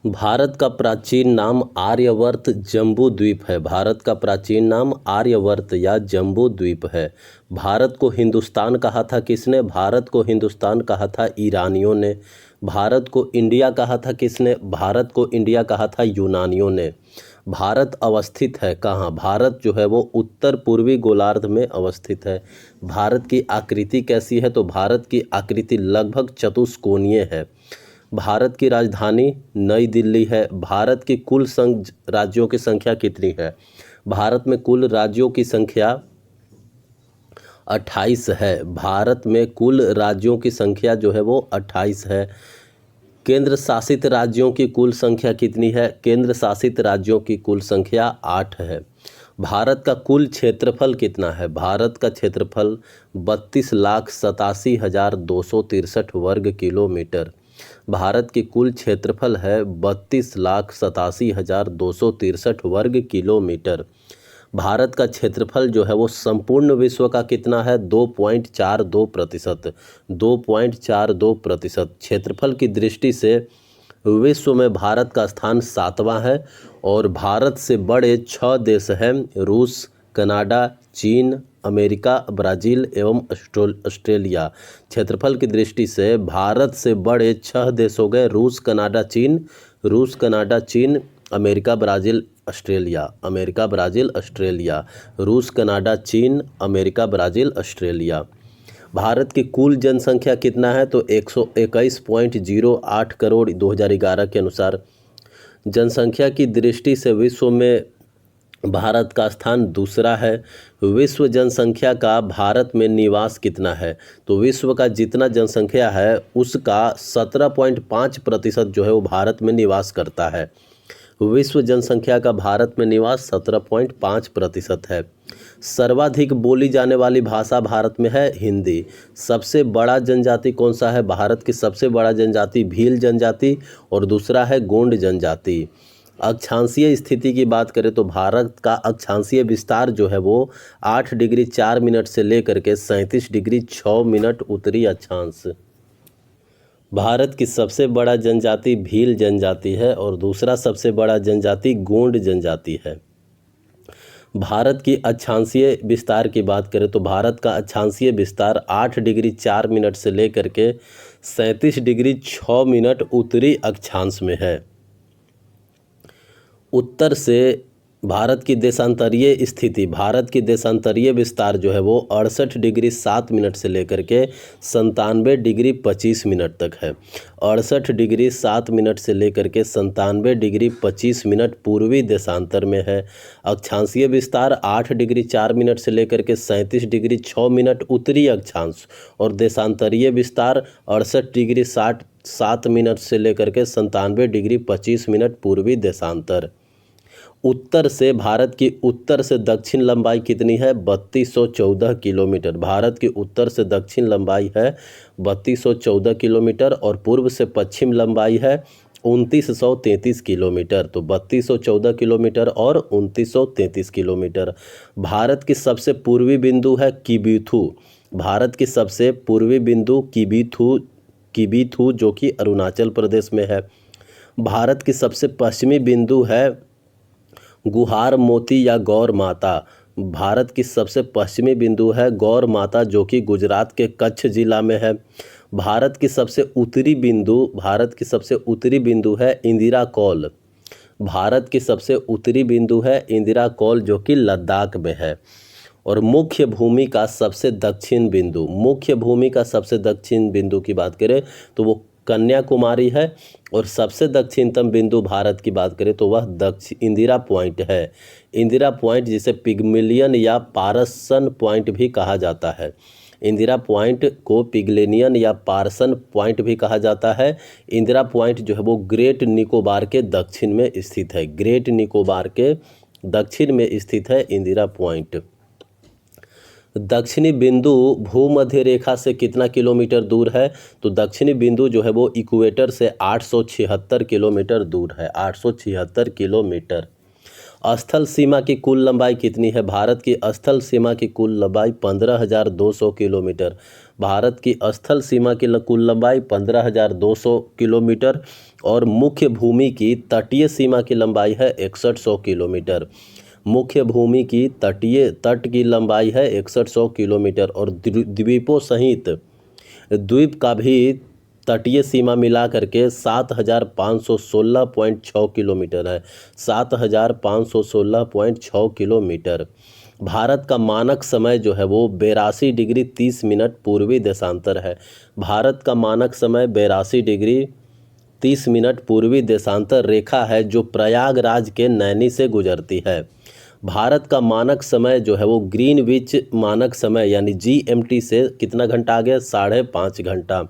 भारत का प्राचीन नाम आर्यवर्त जम्बू द्वीप है। भारत का प्राचीन नाम आर्यवर्त या जम्बू द्वीप है। भारत को हिंदुस्तान कहा था किसने? भारत को हिंदुस्तान कहा था ईरानियों ने। भारत को इंडिया कहा था किसने? भारत को इंडिया कहा था यूनानियों ने। भारत अवस्थित है कहाँ? भारत जो है वो उत्तर पूर्वी गोलार्ध में अवस्थित है। भारत की आकृति कैसी है? तो भारत की आकृति लगभग चतुष्कोणीय है। भारत की राजधानी नई दिल्ली है। भारत की कुल राज्यों की संख्या कितनी है? भारत में कुल राज्यों की संख्या 28 है। भारत में कुल राज्यों की संख्या जो है वो 28 है। केंद्र शासित राज्यों की कुल संख्या कितनी है? केंद्र शासित राज्यों की कुल संख्या 8 है। भारत का कुल क्षेत्रफल कितना है? भारत का क्षेत्रफल 32,87,263 वर्ग किलोमीटर। भारत की कुल क्षेत्रफल है 32,87,263 वर्ग किलोमीटर। भारत का क्षेत्रफल जो है वो संपूर्ण विश्व का कितना है? 2.42%। 2.42% क्षेत्रफल की दृष्टि से विश्व में भारत का स्थान 7वां है। और भारत से बड़े 6 देश हैं: रूस, कनाडा, चीन, अमेरिका, ब्राज़ील एवं ऑस्ट्रेलिया। क्षेत्रफल की दृष्टि से भारत से बड़े 6 देश हो गए: रूस, कनाडा, चीन। रूस, कनाडा, चीन, America, Brazil, Australia. America, Brazil, Australia. रूस, कनाडा, चीन, अमेरिका, ब्राज़ील, ऑस्ट्रेलिया। भारत की कुल जनसंख्या कितना है? तो 121.08 करोड़ 2011 के अनुसार। जनसंख्या की दृष्टि से विश्व में भारत का स्थान दूसरा है। विश्व जनसंख्या का भारत में निवास कितना है? तो विश्व का जितना जनसंख्या है उसका 17.5% जो है वो भारत में निवास करता है। विश्व जनसंख्या का भारत में निवास 17.5% है। सर्वाधिक बोली जाने वाली भाषा भारत में है हिंदी। सबसे बड़ा जनजाति कौन सा है? भारत की सबसे बड़ा जनजाति भील जनजाति और दूसरा है गोंड जनजाति। अक्षांशीय स्थिति की बात करें तो भारत का अक्षांशीय विस्तार जो है वो 8 डिग्री 4 मिनट से लेकर के 37 डिग्री 6 मिनट उत्तरी अक्षांश। भारत की सबसे बड़ा जनजाति भील जनजाति है और दूसरा सबसे बड़ा जनजाति गोंड जनजाति है। भारत की अक्षांशीय विस्तार की बात करें तो भारत का अक्षांशीय विस्तार 8 डिग्री 4 मिनट से लेकर के 37 डिग्री 6 मिनट उत्तरी अक्षांश में है। उत्तर से भारत की देशांतरीय स्थिति, भारत की देशांतरीय विस्तार जो है वो 68 डिग्री 7 मिनट से लेकर के 97 डिग्री 25 मिनट तक है। 68 डिग्री 7 मिनट से लेकर के 97 डिग्री 25 मिनट पूर्वी देशांतर में है। अक्षांशीय विस्तार 8 डिग्री 4 मिनट से लेकर के 37 डिग्री 6 मिनट उत्तरी अक्षांश और देशांतरीय विस्तार 68 डिग्री 7 मिनट से लेकर के 97 डिग्री 25 मिनट पूर्वी देशांतर। उत्तर से भारत की उत्तर से दक्षिण लंबाई कितनी है? 3214 किलोमीटर। भारत की उत्तर से दक्षिण लंबाई है 3214 किलोमीटर और पूर्व से पश्चिम लंबाई है 2933 किलोमीटर। तो 3214 किलोमीटर और 2933 किलोमीटर। भारत की सबसे पूर्वी बिंदु है किबीथू। भारत की सबसे पूर्वी बिंदु किबीथू जो कि अरुणाचल प्रदेश में है। भारत की सबसे पश्चिमी बिंदु है गुहार मोती या गौर माता। भारत की सबसे पश्चिमी बिंदु है गौर माता जो कि गुजरात के कच्छ जिला में है। भारत की सबसे उत्तरी बिंदु है इंदिरा कौल। भारत की सबसे उत्तरी बिंदु है इंदिरा कौल जो कि लद्दाख में है। और मुख्य भूमि का सबसे दक्षिण बिंदु की बात करें तो वो कन्याकुमारी है। और सबसे दक्षिणतम बिंदु भारत की बात करें तो वह इंदिरा पॉइंट है। इंदिरा पॉइंट जिसे पिग्मेलियन या पारसन पॉइंट भी कहा जाता है। इंदिरा पॉइंट को पिग्मेलियन या पारसन पॉइंट भी कहा जाता है। इंदिरा पॉइंट जो है वो ग्रेट निकोबार के दक्षिण में स्थित है। ग्रेट निकोबार के दक्षिण में स्थित है इंदिरा पॉइंट। दक्षिणी बिंदु भूमध्य रेखा से कितना किलोमीटर दूर है? तो दक्षिणी बिंदु जो है वो इक्वेटर से 876 किलोमीटर दूर है। 876 किलोमीटर। स्थल सीमा की कुल लंबाई कितनी है? भारत की स्थल सीमा की कुल लंबाई 15,200 किलोमीटर। भारत की स्थल सीमा की कुल लंबाई 15,200 किलोमीटर और मुख्य भूमि की तटीय सीमा की लंबाई है 6100 किलोमीटर। मुख्य भूमि की तटीय तट की लंबाई है 6100 किलोमीटर और द्वीपों सहित द्वीप का भी तटीय सीमा मिला करके 7,516.6 किलोमीटर है। 7,516.6 किलोमीटर। भारत का मानक समय जो है वो 82 डिग्री 30 मिनट पूर्वी देशांतर है। भारत का मानक समय 82 डिग्री 30 मिनट पूर्वी देशांतर रेखा है जो प्रयागराज के नैनी से गुजरती है। भारत का मानक समय जो है वो ग्रीनविच मानक समय यानी GMT से कितना घंटा आगे? 5.5 घंटा।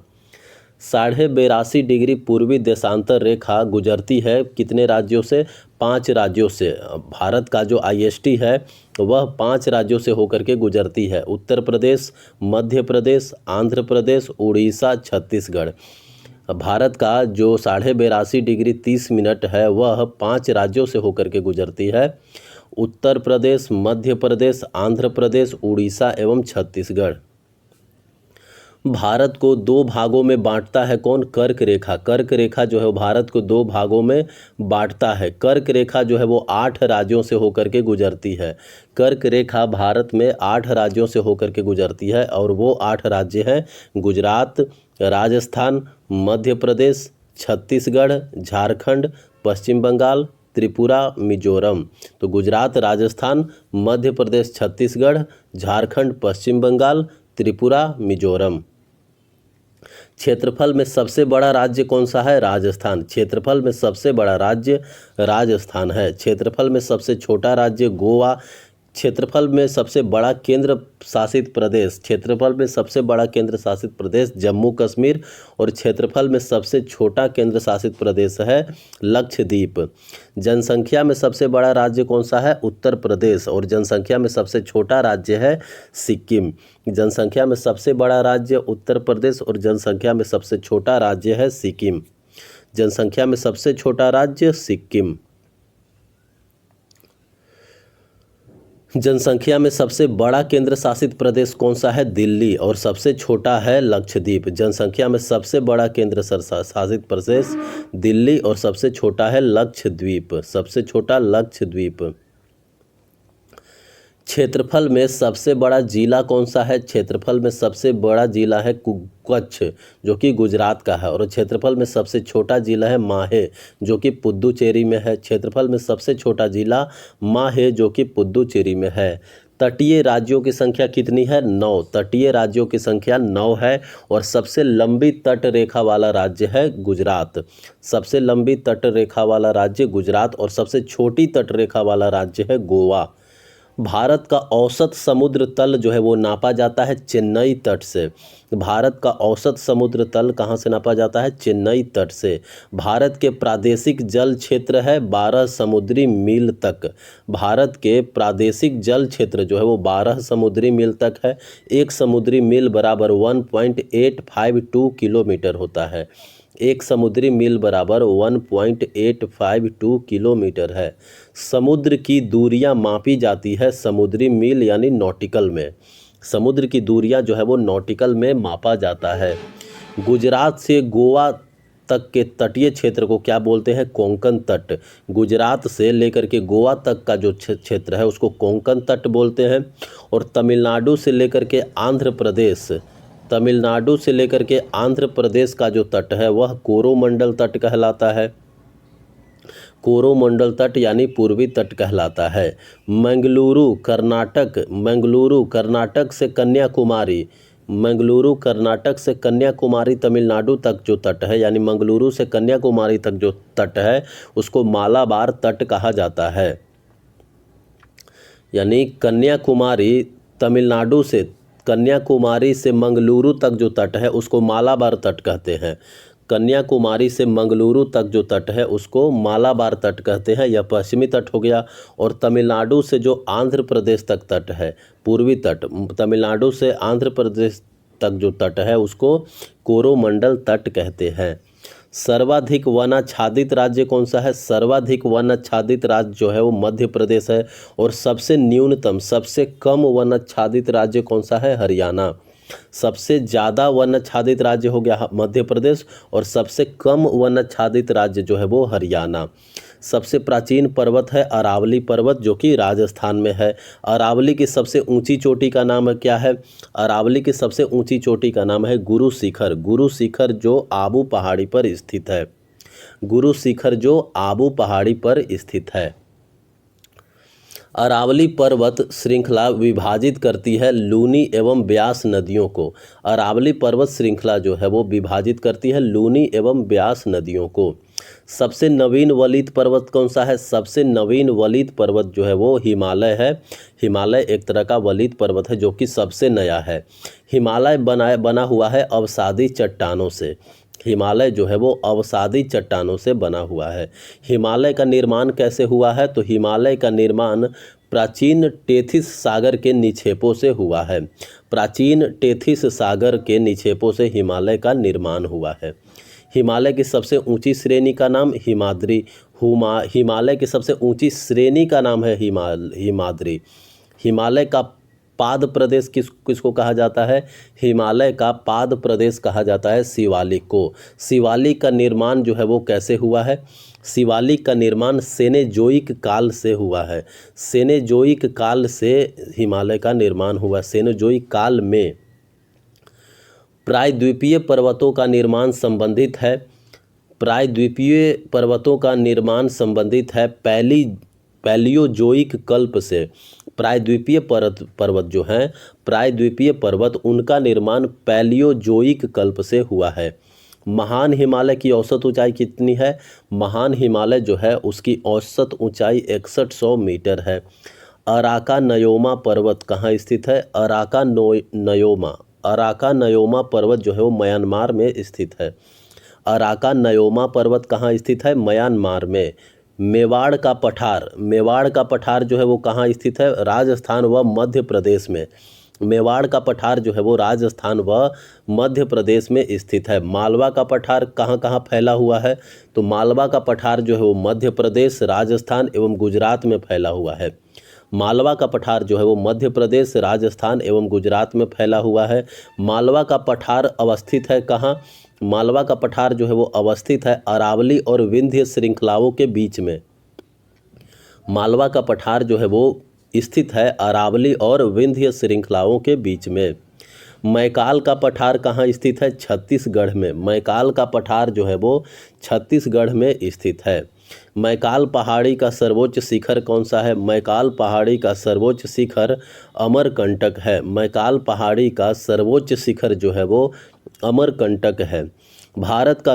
82.5 डिग्री पूर्वी देशांतर रेखा गुजरती है कितने राज्यों से? 5 राज्यों से। भारत का जो IST है वह 5 राज्यों से होकर के गुजरती है। उत्तर प्रदेश, मध्य प्रदेश, आंध्र प्रदेश, उड़ीसा, छत्तीसगढ़। भारत का जो 82.5 डिग्री 30 मिनट है वह 5 राज्यों से होकर के गुजरती है। उत्तर प्रदेश, मध्य प्रदेश, आंध्र प्रदेश, उड़ीसा एवं छत्तीसगढ़। भारत को 2 भागों में बांटता है कौन? कर्क रेखा। कर्क रेखा जो है वो भारत को 2 भागों में बांटता है। कर्क रेखा जो है वो 8 राज्यों से होकर के गुजरती है। कर्क रेखा भारत में 8 राज्यों से होकर के गुजरती है और वो 8 राज्य हैं गुजरात, राजस्थान, मध्य प्रदेश, छत्तीसगढ़, झारखंड, पश्चिम बंगाल, त्रिपुरा, मिजोरम। तो गुजरात, राजस्थान, मध्य प्रदेश, छत्तीसगढ़, झारखंड, पश्चिम बंगाल, त्रिपुरा, मिजोरम। क्षेत्रफल में सबसे बड़ा राज्य कौन सा है? राजस्थान। क्षेत्रफल में सबसे बड़ा राज्य राजस्थान है। क्षेत्रफल में सबसे छोटा राज्य गोवा। क्षेत्रफल में सबसे बड़ा केंद्र शासित प्रदेश जम्मू कश्मीर और क्षेत्रफल में सबसे छोटा केंद्र शासित प्रदेश है लक्षद्वीप। जनसंख्या में सबसे बड़ा राज्य कौन सा है? उत्तर प्रदेश और जनसंख्या में सबसे छोटा राज्य है सिक्किम। जनसंख्या में सबसे बड़ा राज्य उत्तर प्रदेश और जनसंख्या में सबसे छोटा राज्य है सिक्किम। जनसंख्या में सबसे छोटा राज्य सिक्किम। जनसंख्या में सबसे बड़ा केंद्र शासित प्रदेश कौन सा है? दिल्ली और सबसे छोटा है लक्षद्वीप। जनसंख्या में सबसे बड़ा केंद्र शासित प्रदेश दिल्ली और सबसे छोटा है लक्षद्वीप। सबसे छोटा लक्षद्वीप। क्षेत्रफल में सबसे बड़ा जिला कौन सा है? क्षेत्रफल में सबसे बड़ा जिला है कच्छ जो कि गुजरात का है और क्षेत्रफल में सबसे छोटा जिला है माहे जो कि पुद्दुचेरी में है। क्षेत्रफल में सबसे छोटा जिला माहे जो कि पुद्दुचेरी में है। तटीय राज्यों की संख्या कितनी है? 9। तटीय राज्यों की संख्या 9 है और सबसे लंबी तट रेखा वाला राज्य है गुजरात। सबसे लंबी तट रेखा वाला राज्य गुजरात और सबसे छोटी तट रेखा वाला राज्य है गोवा। भारत का औसत समुद्र तल जो है वो नापा जाता है चेन्नई तट से। भारत का औसत समुद्र तल कहाँ से नापा जाता है? चेन्नई तट से। भारत के प्रादेशिक जल क्षेत्र है 12 समुद्री मील तक। भारत के प्रादेशिक जल क्षेत्र जो है वो 12 समुद्री मील तक है। 1 समुद्री मील बराबर 1.852 किलोमीटर होता है। 1 समुद्री मील बराबर 1.852 किलोमीटर है। समुद्र की दूरियां मापी जाती है समुद्री मील यानी नॉटिकल में। समुद्र की दूरियां जो है वो नॉटिकल में मापा जाता है। गुजरात से गोवा तक के तटीय क्षेत्र को क्या बोलते हैं? कोंकण तट। गुजरात से लेकर के गोवा तक का जो क्षेत्र है उसको कोंकण तट बोलते हैं। और तमिलनाडु से लेकर के आंध्र प्रदेश का जो तट है वह कोरोमंडल तट कहलाता है। कोरोमंडल तट यानी पूर्वी तट कहलाता है। मंगलुरु कर्नाटक से कन्याकुमारी तमिलनाडु तक जो तट है यानी मंगलुरु से कन्याकुमारी तक जो तट है उसको मालाबार तट कहा जाता है। यानी कन्याकुमारी से मंगलुरु तक जो तट है उसको मालाबार तट कहते हैं। कन्याकुमारी से मंगलुरु तक जो तट है उसको मालाबार तट कहते हैं। यह पश्चिमी तट हो गया। और तमिलनाडु से जो आंध्र प्रदेश तक तट है पूर्वी तट, तमिलनाडु से आंध्र प्रदेश तक जो तट है उसको कोरोमंडल तट कहते हैं। सर्वाधिक वनाच्छादित राज्य कौन सा है? सर्वाधिक वनाच्छादित राज्य जो है वो मध्य प्रदेश है। और सबसे न्यूनतम सबसे कम वनाच्छादित राज्य कौन सा है? हरियाणा। सबसे ज़्यादा वन आच्छादित राज्य हो गया मध्य प्रदेश और सबसे कम वन आच्छादित राज्य जो है वो हरियाणा। सबसे प्राचीन पर्वत है अरावली पर्वत जो कि राजस्थान में है। अरावली की सबसे ऊंची चोटी का नाम क्या है? अरावली की सबसे ऊंची चोटी का नाम है गुरु शिखर। गुरु शिखर जो आबू पहाड़ी पर स्थित है। गुरु शिखर जो आबू पहाड़ी पर स्थित है। अरावली पर्वत श्रृंखला विभाजित करती है लूनी एवं ब्यास नदियों को। अरावली पर्वत श्रृंखला जो है वो विभाजित करती है लूनी एवं ब्यास नदियों को। सबसे नवीन वलित पर्वत कौन सा है? सबसे नवीन वलित पर्वत जो है वो हिमालय है। हिमालय एक तरह का वलित पर्वत है जो कि सबसे नया है। हिमालय बना हुआ है अवसादी चट्टानों से। हिमालय जो है वो अवसादी चट्टानों से बना हुआ है। हिमालय का निर्माण कैसे हुआ है? तो हिमालय का निर्माण प्राचीन टेथिस सागर के निक्षेपों से हुआ है। प्राचीन टेथिस सागर के निक्षेपों से हिमालय का निर्माण हुआ है। हिमालय की सबसे ऊंची श्रेणी का नाम हिमाद्री। हिमालय की सबसे ऊंची श्रेणी का नाम है हिमाद्री। हिमालय का पाद प्रदेश किसको कहा जाता है? हिमालय का पाद प्रदेश कहा जाता है शिवालिक को। शिवालिक का निर्माण जो है वो कैसे हुआ है? शिवालिक का निर्माण सेनेजोइक काल से हुआ है। सेनेजोइक काल से हिमालय का निर्माण हुआ। सेनेजोइक काल में प्रायद्वीपीय पर्वतों का निर्माण संबंधित है। प्रायद्वीपीय पर्वतों का निर्माण संबंधित है पैलियोजोइक कल्प से। प्रायद्वीपीय पर्वत जो हैं, प्रायद्वीपीय पर्वत उनका निर्माण पैलियोजोइक कल्प से हुआ है। महान हिमालय की औसत ऊंचाई कितनी है? महान हिमालय जो है उसकी औसत ऊंचाई 6100 मीटर है। अराका नयोमा पर्वत कहाँ स्थित है? अराका नयोमा पर्वत जो है वो म्यांमार में स्थित है। अराका नयोमा पर्वत कहाँ स्थित है? म्यांमार में। मेवाड़ का पठार जो है वो कहाँ स्थित है? राजस्थान व मध्य प्रदेश में। मेवाड़ का पठार जो है वो राजस्थान व मध्य प्रदेश में स्थित है। मालवा का पठार कहाँ कहाँ फैला हुआ है? तो मालवा का पठार जो है वो मध्य प्रदेश, राजस्थान एवं गुजरात में फैला हुआ है। मालवा का पठार जो है वो मध्य प्रदेश, राजस्थान एवं गुजरात में फैला हुआ है। मालवा का पठार अवस्थित है कहाँ? मालवा का पठार जो है वो अवस्थित है अरावली और विंध्य श्रृंखलाओं के बीच में। मालवा का पठार जो है वो स्थित है अरावली और विंध्य श्रृंखलाओं के बीच में। मैकाल का पठार कहाँ स्थित है? छत्तीसगढ़ में। मैकाल का पठार जो है वो छत्तीसगढ़ में स्थित है। मैकाल पहाड़ी का सर्वोच्च शिखर कौन सा है? मैकाल पहाड़ी का सर्वोच्च शिखर अमरकंटक है। मैकाल पहाड़ी का सर्वोच्च शिखर जो है वो अमरकंटक है। भारत का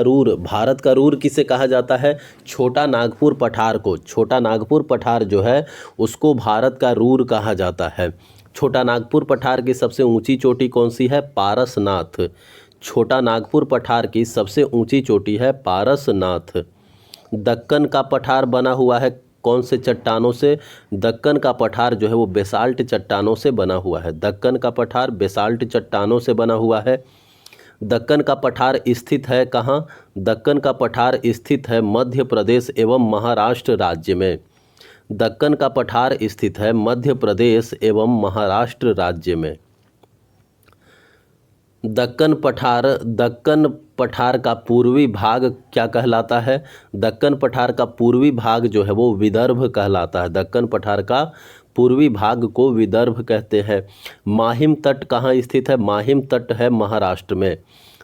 रूर किसे कहा जाता है? छोटा नागपुर पठार को। छोटा नागपुर पठार जो है उसको भारत का रूर कहा जाता है। छोटा नागपुर पठार की सबसे ऊंची चोटी कौन सी है? पारसनाथ। छोटा नागपुर पठार की सबसे ऊंची चोटी है पारसनाथ। दक्कन का पठार बना हुआ है कौन से चट्टानों से? दक्कन का पठार जो है वो बेसाल्ट चट्टानों से बना हुआ है। दक्कन का पठार बेसाल्ट चट्टानों से बना हुआ है। दक्कन का पठार स्थित है कहाँ? दक्कन का पठार स्थित है मध्य प्रदेश एवं महाराष्ट्र राज्य में। दक्कन का पठार स्थित है मध्य प्रदेश एवं महाराष्ट्र राज्य में। दक्कन पठार का पूर्वी भाग क्या कहलाता है? दक्कन पठार का पूर्वी भाग जो है वो विदर्भ कहलाता है। दक्कन पठार का पूर्वी भाग को विदर्भ कहते हैं। माहिम तट कहाँ स्थित है? माहिम तट है महाराष्ट्र में।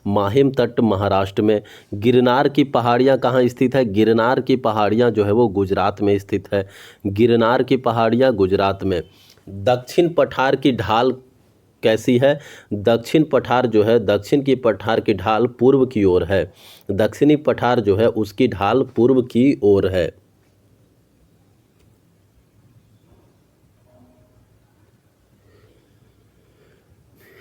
माहिम तट महाराष्ट्र में। गिरनार की पहाड़ियाँ कहाँ स्थित है? गिरनार की पहाड़ियाँ जो है वो गुजरात में स्थित है। गिरनार की पहाड़ियाँ गुजरात में। दक्षिण पठार की ढाल कैसी है? दक्षिण पठार जो है, दक्षिण की पठार की ढाल पूर्व की ओर है। दक्षिणी पठार जो है उसकी ढाल पूर्व की ओर है।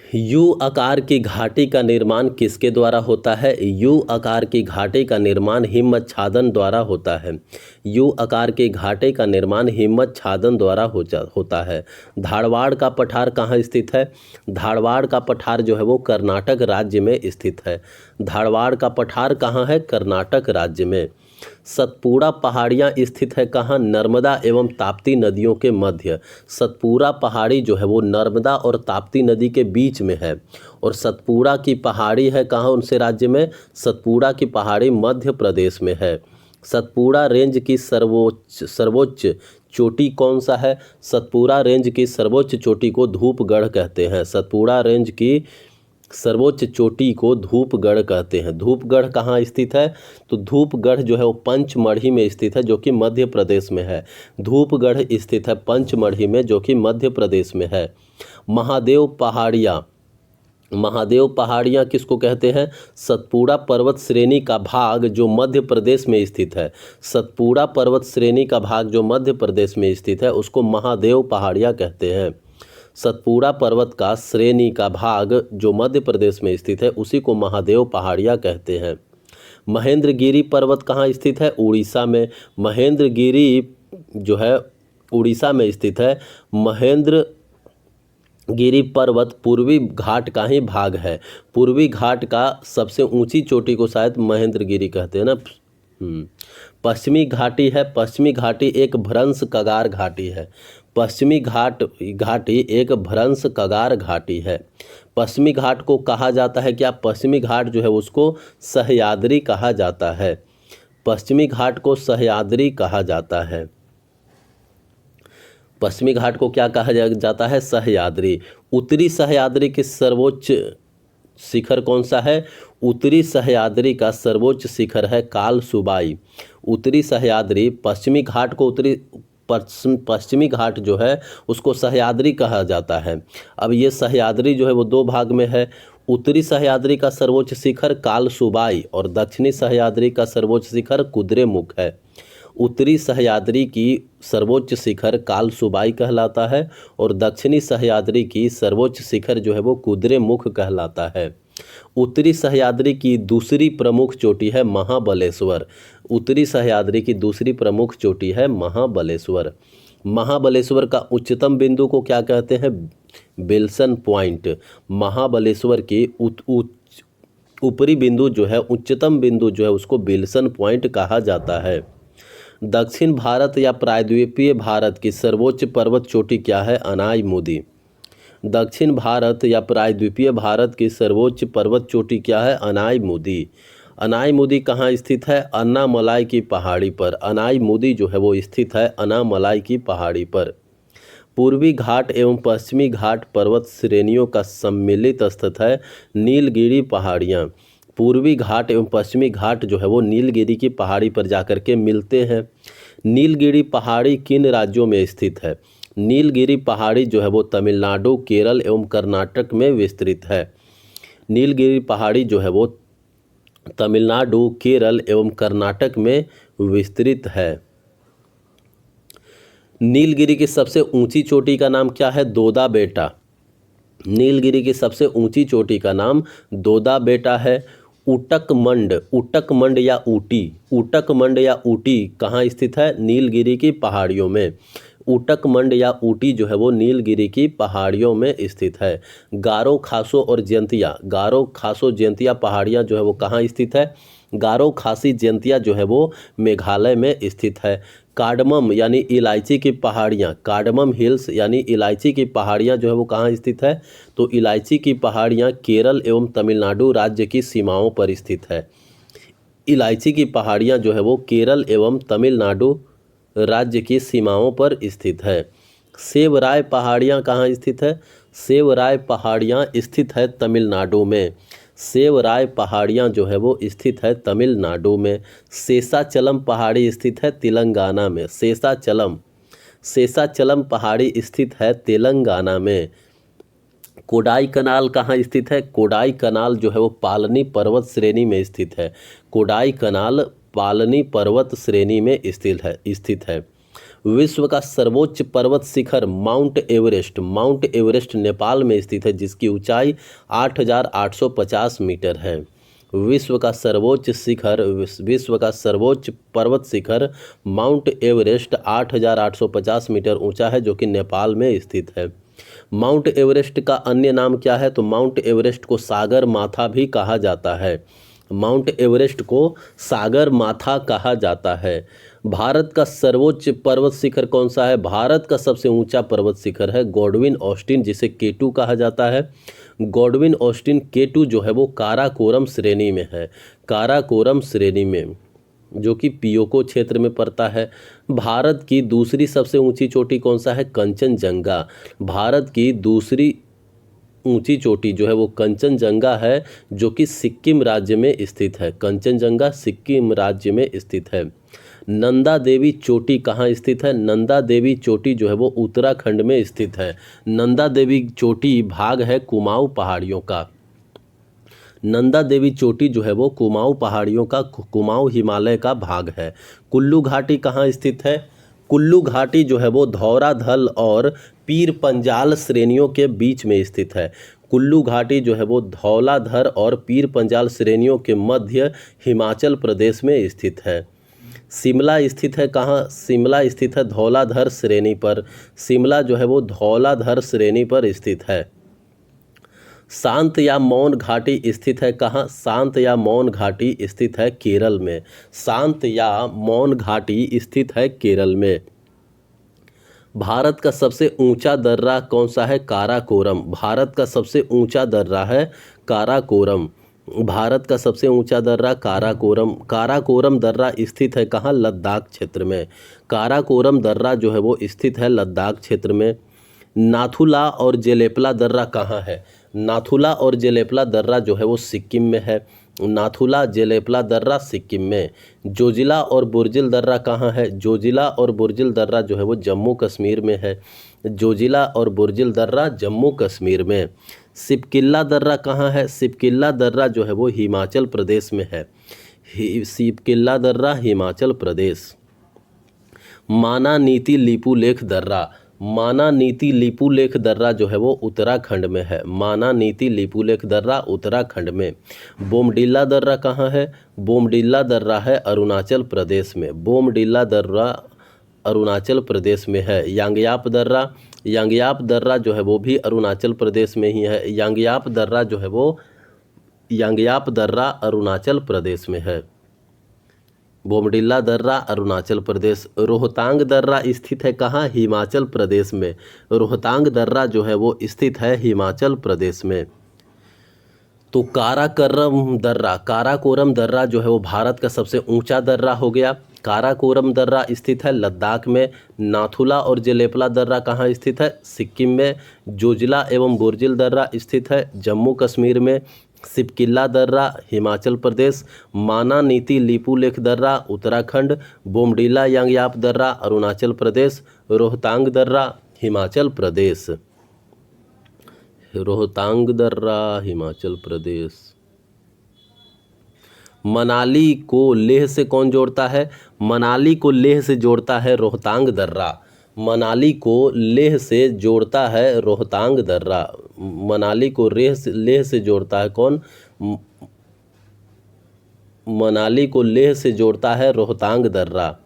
यू आकार की घाटी का निर्माण किसके द्वारा होता है? यू आकार की घाटी का निर्माण हिमच्छादन द्वारा होता है। यू आकार की घाटी का निर्माण हिमच्छादन द्वारा होता है। धारवाड़ का पठार कहाँ स्थित है? धारवाड़ का पठार जो है वो कर्नाटक राज्य में स्थित है। धारवाड़ का पठार कहाँ है? कर्नाटक राज्य में। सतपुड़ा पहाड़ियाँ स्थित है कहाँ? नर्मदा एवं ताप्ती नदियों के मध्य। सतपुड़ा पहाड़ी जो है वो नर्मदा और ताप्ती नदी के बीच में है। और सतपुड़ा की पहाड़ी है कहाँ उनसे राज्य में? सतपुड़ा की पहाड़ी मध्य प्रदेश में है। सतपुड़ा रेंज की सर्वोच्च चोटी कौन सा है? सतपुड़ा रेंज की सर्वोच्च चोटी को धूपगढ़ कहते हैं। सतपुड़ा रेंज की सर्वोच्च चोटी को धूपगढ़ कहते हैं। धूपगढ़ कहाँ स्थित है? तो धूपगढ़ जो है वो पंचमढ़ी में स्थित है, जो कि मध्य प्रदेश में है। धूपगढ़ स्थित है पंचमढ़ी में, जो कि मध्य प्रदेश में है। महादेव पहाड़ियाँ किसको कहते हैं? सतपुड़ा पर्वत श्रेणी का भाग जो मध्य प्रदेश में स्थित है। सतपुड़ा पर्वत श्रेणी का भाग जो मध्य प्रदेश में स्थित है उसको महादेव पहाड़ियाँ कहते हैं। सतपुड़ा पर्वत का श्रेणी का भाग जो मध्य प्रदेश में स्थित है उसी को महादेव पहाड़ियाँ कहते हैं। महेंद्रगिरी पर्वत कहाँ स्थित है? उड़ीसा में। महेंद्रगिरी जो है उड़ीसा में स्थित है। महेंद्रगिरी पर्वत पूर्वी घाट का ही भाग है। पूर्वी घाट का सबसे ऊंची चोटी को शायद महेंद्रगिरी कहते हैं ना। पश्चिमी घाटी है। पश्चिमी घाटी एक भ्रंश कगार घाटी है। पश्चिमी घाटी एक भ्रंश कगार घाटी है। पश्चिमी घाट को कहा जाता है क्या? पश्चिमी घाट जो है उसको सह्याद्री कहा जाता है। पश्चिमी घाट को सह्याद्री कहा जाता है। पश्चिमी घाट को क्या कहा जाता है? सह्याद्री। उत्तरी सह्याद्री की सर्वोच्च शिखर कौन सा है? उत्तरी सह्याद्री का सर्वोच्च शिखर है कालसुबाई। उत्तरी सह्याद्री पश्चिमी घाट को पश्चिमी घाट जो है उसको सह्याद्री कहा जाता है। अब ये सह्याद्री जो है वो दो भाग में है। उत्तरी सह्याद्री का सर्वोच्च शिखर कालसुबाई और दक्षिणी सह्याद्री का सर्वोच्च शिखर कुद्रेमुख है। उत्तरी सह्याद्री की सर्वोच्च शिखर कालसुबाई कहलाता है और दक्षिणी सह्याद्री की सर्वोच्च शिखर जो है वो कुद्रेमुख कहलाता है। उत्तरी सह्याद्री की दूसरी प्रमुख चोटी है महाबलेश्वर। उत्तरी सह्याद्री की दूसरी प्रमुख चोटी है महाबलेश्वर। महाबलेश्वर का उच्चतम बिंदु को क्या कहते हैं? Wilson point. महाबलेश्वर की ऊपरी बिंदु जो है, उच्चतम बिंदु जो है उसको विल्सन पॉइंट कहा जाता है। दक्षिण भारत या प्रायद्वीपीय भारत की सर्वोच्च पर्वत चोटी क्या है? अनायमुदी। दक्षिण भारत या प्रायद्वीपीय भारत की सर्वोच्च पर्वत चोटी क्या है? अनायमुदी। अनायमुदी कहाँ स्थित है? अन्नामलाई की पहाड़ी पर। अनायमुदी जो है वो स्थित है अन्नामलाई की पहाड़ी पर। पूर्वी घाट एवं पश्चिमी घाट पर्वत श्रेणियों का सम्मिलित स्थित है नीलगिरी पहाड़ियाँ। पूर्वी घाट एवं पश्चिमी घाट जो है वो नीलगिरी की पहाड़ी पर जाकर के मिलते हैं। नीलगिरी पहाड़ी किन राज्यों में स्थित है? नीलगिरी पहाड़ी जो है वो तमिलनाडु, केरल एवं कर्नाटक में विस्तृत है। नीलगिरी पहाड़ी जो है वो तमिलनाडु, केरल एवं कर्नाटक में विस्तृत है। नीलगिरी की सबसे ऊंची चोटी का नाम क्या है? दोदा बेटा। नीलगिरी की सबसे ऊंची चोटी का नाम दोदा बेटा है। उटकमंड या ऊटी कहाँ स्थित है? नीलगिरी की पहाड़ियों में। उटकमंड या ऊटी जो है वो नीलगिरी की पहाड़ियों में स्थित है। गारो खासो और जयंतिया पहाड़ियाँ जो है वो कहाँ स्थित है? गारो खासी जयंतिया जो है वो मेघालय में स्थित है। कार्डमम यानी इलायची की पहाड़ियाँ, कार्डमम हिल्स यानी इलायची की पहाड़ियाँ जो है वो कहाँ स्थित है? तो इलायची की पहाड़ियाँ केरल एवं तमिलनाडु राज्य की सीमाओं पर स्थित है। इलायची की पहाड़ियाँ जो है वो केरल एवं तमिलनाडु राज्य की सीमाओं पर स्थित है। सेवराय पहाड़ियाँ कहाँ स्थित है? सेवराय पहाड़ियाँ स्थित है तमिलनाडु में। सेवराय पहाड़ियाँ जो है वो स्थित है तमिलनाडु में। शेषाचलम पहाड़ी स्थित है तेलंगाना में। शेषाचलम पहाड़ी स्थित है तेलंगाना में। कोडाई कनाल कहाँ स्थित है? कोडाई कनाल जो है वो पालनी पर्वत श्रेणी में स्थित है। कोडाई कनाल पालनी पर्वत श्रेणी में स्थित है। विश्व का सर्वोच्च पर्वत शिखर माउंट एवरेस्ट नेपाल में स्थित है, जिसकी ऊंचाई 8,850 मीटर है। विश्व का सर्वोच्च पर्वत शिखर माउंट एवरेस्ट 8,850 मीटर ऊंचा है, जो कि नेपाल में स्थित है। माउंट एवरेस्ट का अन्य नाम क्या है? तो माउंट एवरेस्ट को सागर माथा भी कहा जाता है। माउंट एवरेस्ट को सागर माथा कहा जाता है। भारत का सर्वोच्च पर्वत शिखर कौन सा है? भारत का सबसे ऊंचा पर्वत शिखर है गॉडविन ऑस्टिन, जिसे K2 कहा जाता है। गॉडविन ऑस्टिन K2 जो है वो काराकोरम श्रेणी में है, काराकोरम श्रेणी में, जो कि पियोको क्षेत्र में पड़ता है। भारत की दूसरी सबसे ऊंची चोटी कौन सा है? कंचनजंगा। भारत की दूसरी ऊंची चोटी जो है वो कंचनजंगा है, जो कि सिक्किम राज्य में स्थित है। कंचनजंगा सिक्किम राज्य में स्थित है। नंदा देवी चोटी कहाँ स्थित है? नंदा देवी चोटी जो है वो उत्तराखंड में स्थित है। नंदा देवी चोटी भाग है कुमाऊं पहाड़ियों का। नंदा देवी चोटी जो है वो कुमाऊं पहाड़ियों का, कुमाऊं हिमालय का भाग है। कुल्लू घाटी कहाँ स्थित है? कुल्लू घाटी जो है वो धौराधल और पीर पंजाल श्रेणियों के बीच में स्थित है। कुल्लू घाटी जो है वो धौलाधर और पीर पंजाल श्रेणियों के मध्य हिमाचल प्रदेश में स्थित है। शिमला स्थित है कहाँ? शिमला स्थित है धौलाधर श्रेणी पर। शिमला जो है वो धौलाधर श्रेणी पर स्थित है। शांत या मौन घाटी स्थित है कहाँ? शांत या मौन घाटी स्थित है केरल में। शांत या मौन घाटी स्थित है केरल में। भारत का सबसे ऊंचा दर्रा कौन सा है? काराकोरम। भारत का सबसे ऊंचा दर्रा है काराकोरम। भारत का सबसे ऊंचा दर्रा काराकोरम। काराकोरम दर्रा स्थित है कहाँ? लद्दाख क्षेत्र में। काराकोरम दर्रा जो है वो स्थित है लद्दाख क्षेत्र में। नाथुला और जेलेपला दर्रा कहाँ है? नाथुला और जेलेपला दर्रा जो है वो सिक्किम में है। नाथुला जेलेपला दर्रा सिक्किम में। जोजिला और बुर्जिल दर्रा कहाँ है? जोजिला और बुर्जिल दर्रा जो है वो जम्मू कश्मीर में है। जोजिला और बुर्जिल दर्रा जम्मू कश्मीर में। सिपकिल्ला दर्रा कहाँ है? सिपकिल्ला दर्रा जो है वो हिमाचल प्रदेश में है। सिपकिल्ला दर्रा हिमाचल प्रदेश। माना नीति लिपुलेख दर्रा। माना नीति लिपुलेख दर्रा जो है वो उत्तराखंड में है। माना नीति लिपुलेख दर्रा उत्तराखंड में। बोमडिला दर्रा कहाँ है? बोमडिला दर्रा है अरुणाचल प्रदेश में। बोमडिला दर्रा अरुणाचल प्रदेश में है। यांगयाप दर्रा, यांगयाप दर्रा जो है वो भी अरुणाचल प्रदेश में ही है। यांगयाप दर्रा जो है वो, यांगयाप दर्रा अरुणाचल प्रदेश में है। बोमडिला दर्रा अरुणाचल प्रदेश। रोहतांग दर्रा स्थित है कहाँ? हिमाचल प्रदेश में। रोहतांग दर्रा जो है वो स्थित है हिमाचल प्रदेश में। तो काराकोरम दर्रा, काराकोरम दर्रा जो है वो भारत का सबसे ऊंचा दर्रा हो गया। काराकोरम दर्रा स्थित है लद्दाख में। नाथुला और जेलेपला दर्रा कहाँ स्थित है? सिक्किम में। जोजिला एवं बुर्जिल दर्रा स्थित है जम्मू कश्मीर में। सिपकिल्ला दर्रा हिमाचल प्रदेश। माना नीति लिपुलेख दर्रा उत्तराखंड। बोमडिला यांगयाप दर्रा अरुणाचल प्रदेश। रोहतांग दर्रा हिमाचल प्रदेश। रोहतांग दर्रा हिमाचल प्रदेश। मनाली को लेह से कौन जोड़ता है? मनाली को लेह से जोड़ता है रोहतांग दर्रा। मनाली को लेह से जोड़ता है रोहतांग दर्रा। मनाली को लेह से जोड़ता है कौन? मनाली को लेह से जोड़ता है रोहतांग दर्रा।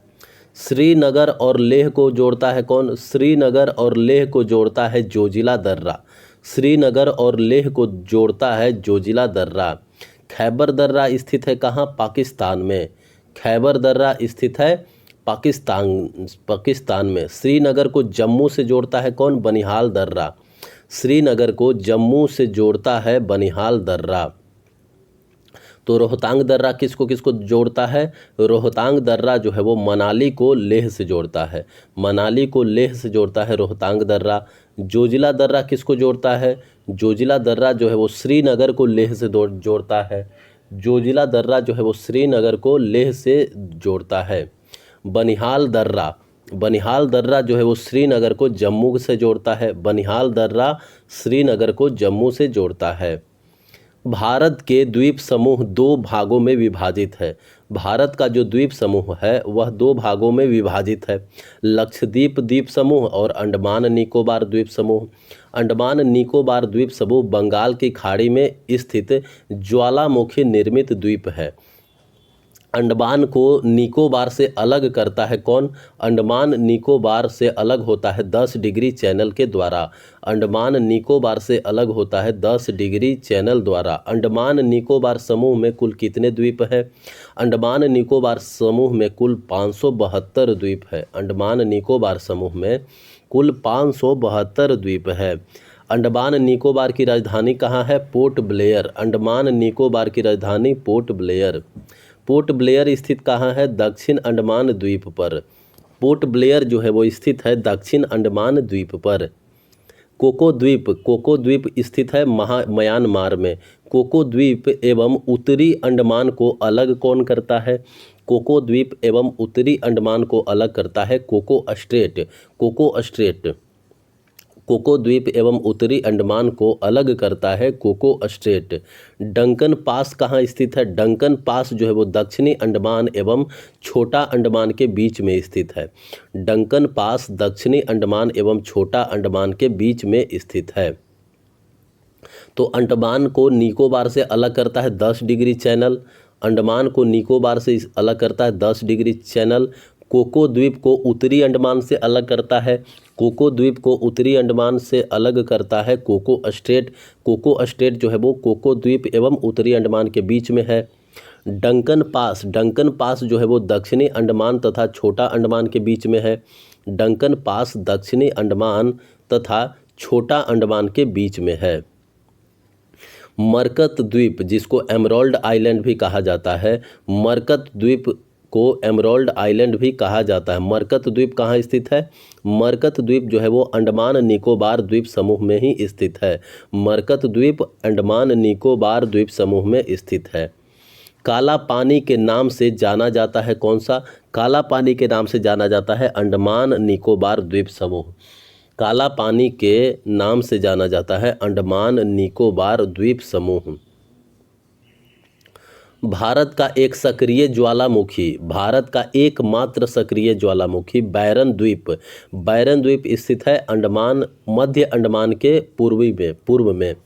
श्रीनगर और लेह को जोड़ता है कौन? श्रीनगर और लेह को जोड़ता है जोजिला दर्रा। श्रीनगर और लेह को जोड़ता है जोजिला दर्रा। खैबर दर्रा स्थित है कहाँ? पाकिस्तान में। खैबर दर्रा स्थित है पाकिस्तान में। श्रीनगर को जम्मू से जोड़ता है कौन? बनिहाल दर्रा। श्रीनगर को जम्मू से जोड़ता है बनिहाल दर्रा। तो रोहतांग दर्रा किसको किसको जोड़ता है? रोहतांग दर्रा जो है वो मनाली को लेह से जोड़ता है। मनाली को लेह से जोड़ता है रोहतांग दर्रा। जोजिला दर्रा किसको जोड़ता है? जोजिला दर्रा जो है वो श्रीनगर को लेह से जोड़ता है। जोजिला दर्रा जो है वो श्रीनगर को लेह से जोड़ता है। बनिहाल दर्रा, बनिहाल दर्रा जो है वो श्रीनगर को जम्मू से जोड़ता है। बनिहाल दर्रा श्रीनगर को जम्मू से जोड़ता है। भारत के द्वीप समूह दो भागों में विभाजित है। भारत का जो द्वीप समूह है वह दो भागों में विभाजित है। लक्षद्वीप द्वीप समूह और अंडमान निकोबार द्वीप समूह। अंडमान निकोबार द्वीप समूह बंगाल की खाड़ी में स्थित ज्वालामुखी निर्मित द्वीप है। अंडमान को निकोबार से अलग करता है कौन? अंडमान निकोबार से अलग होता है 10 डिग्री चैनल के द्वारा। अंडमान निकोबार से अलग होता है 10 डिग्री चैनल द्वारा। अंडमान निकोबार समूह में कुल कितने द्वीप है? अंडमान निकोबार समूह में कुल 572 द्वीप है। अंडमान निकोबार समूह में कुल 572 द्वीप है। अंडमान निकोबार की राजधानी कहाँ है? Port Blair. अंडमान निकोबार की राजधानी पोर्ट ब्लेयर। पोर्ट ब्लेयर स्थित कहाँ है? दक्षिण अंडमान द्वीप पर। पोर्ट ब्लेयर जो है वो स्थित है दक्षिण अंडमान द्वीप पर। कोको द्वीप स्थित है म्यांमार में। कोको द्वीप एवं उत्तरी अंडमान को अलग कौन करता है? कोको द्वीप एवं उत्तरी अंडमान को अलग करता है कोको स्ट्रेट। कोको द्वीप एवं उत्तरी अंडमान को अलग करता है कोको स्ट्रेट। डंकन पास कहाँ स्थित है? डंकन पास जो है वो दक्षिणी अंडमान एवं छोटा अंडमान के बीच में स्थित है। डंकन पास दक्षिणी अंडमान एवं छोटा अंडमान के बीच में स्थित है। तो अंडमान को निकोबार से अलग करता है 10 डिग्री चैनल। अंडमान को निकोबार से अलग करता है 10 डिग्री चैनल। कोको द्वीप को उत्तरी अंडमान से अलग करता है। कोको द्वीप को उत्तरी अंडमान से अलग करता है कोको स्ट्रेट। कोको स्ट्रेट जो है वो कोको द्वीप एवं उत्तरी अंडमान के बीच में है। डंकन पास जो है वो दक्षिणी अंडमान तथा छोटा अंडमान के बीच में है। डंकन पास दक्षिणी अंडमान तथा छोटा अंडमान के बीच में है। मरकत द्वीप जिसको एमराल्ड आइलैंड भी कहा जाता है, मरकत द्वीप को एमराल्ड आइलैंड भी कहा जाता है। मरकत द्वीप कहाँ स्थित है? मरकत द्वीप जो है वो अंडमान निकोबार द्वीप समूह में ही स्थित है। मरकत द्वीप अंडमान निकोबार द्वीप समूह में स्थित है। काला पानी के नाम से जाना जाता है कौन सा? काला पानी के नाम से जाना जाता है अंडमान निकोबार द्वीप समूह। काला पानी के नाम से जाना जाता है अंडमान निकोबार द्वीप समूह। भारत का एकमात्र सक्रिय ज्वालामुखी बैरन द्वीप स्थित है मध्य अंडमान के पूर्व में।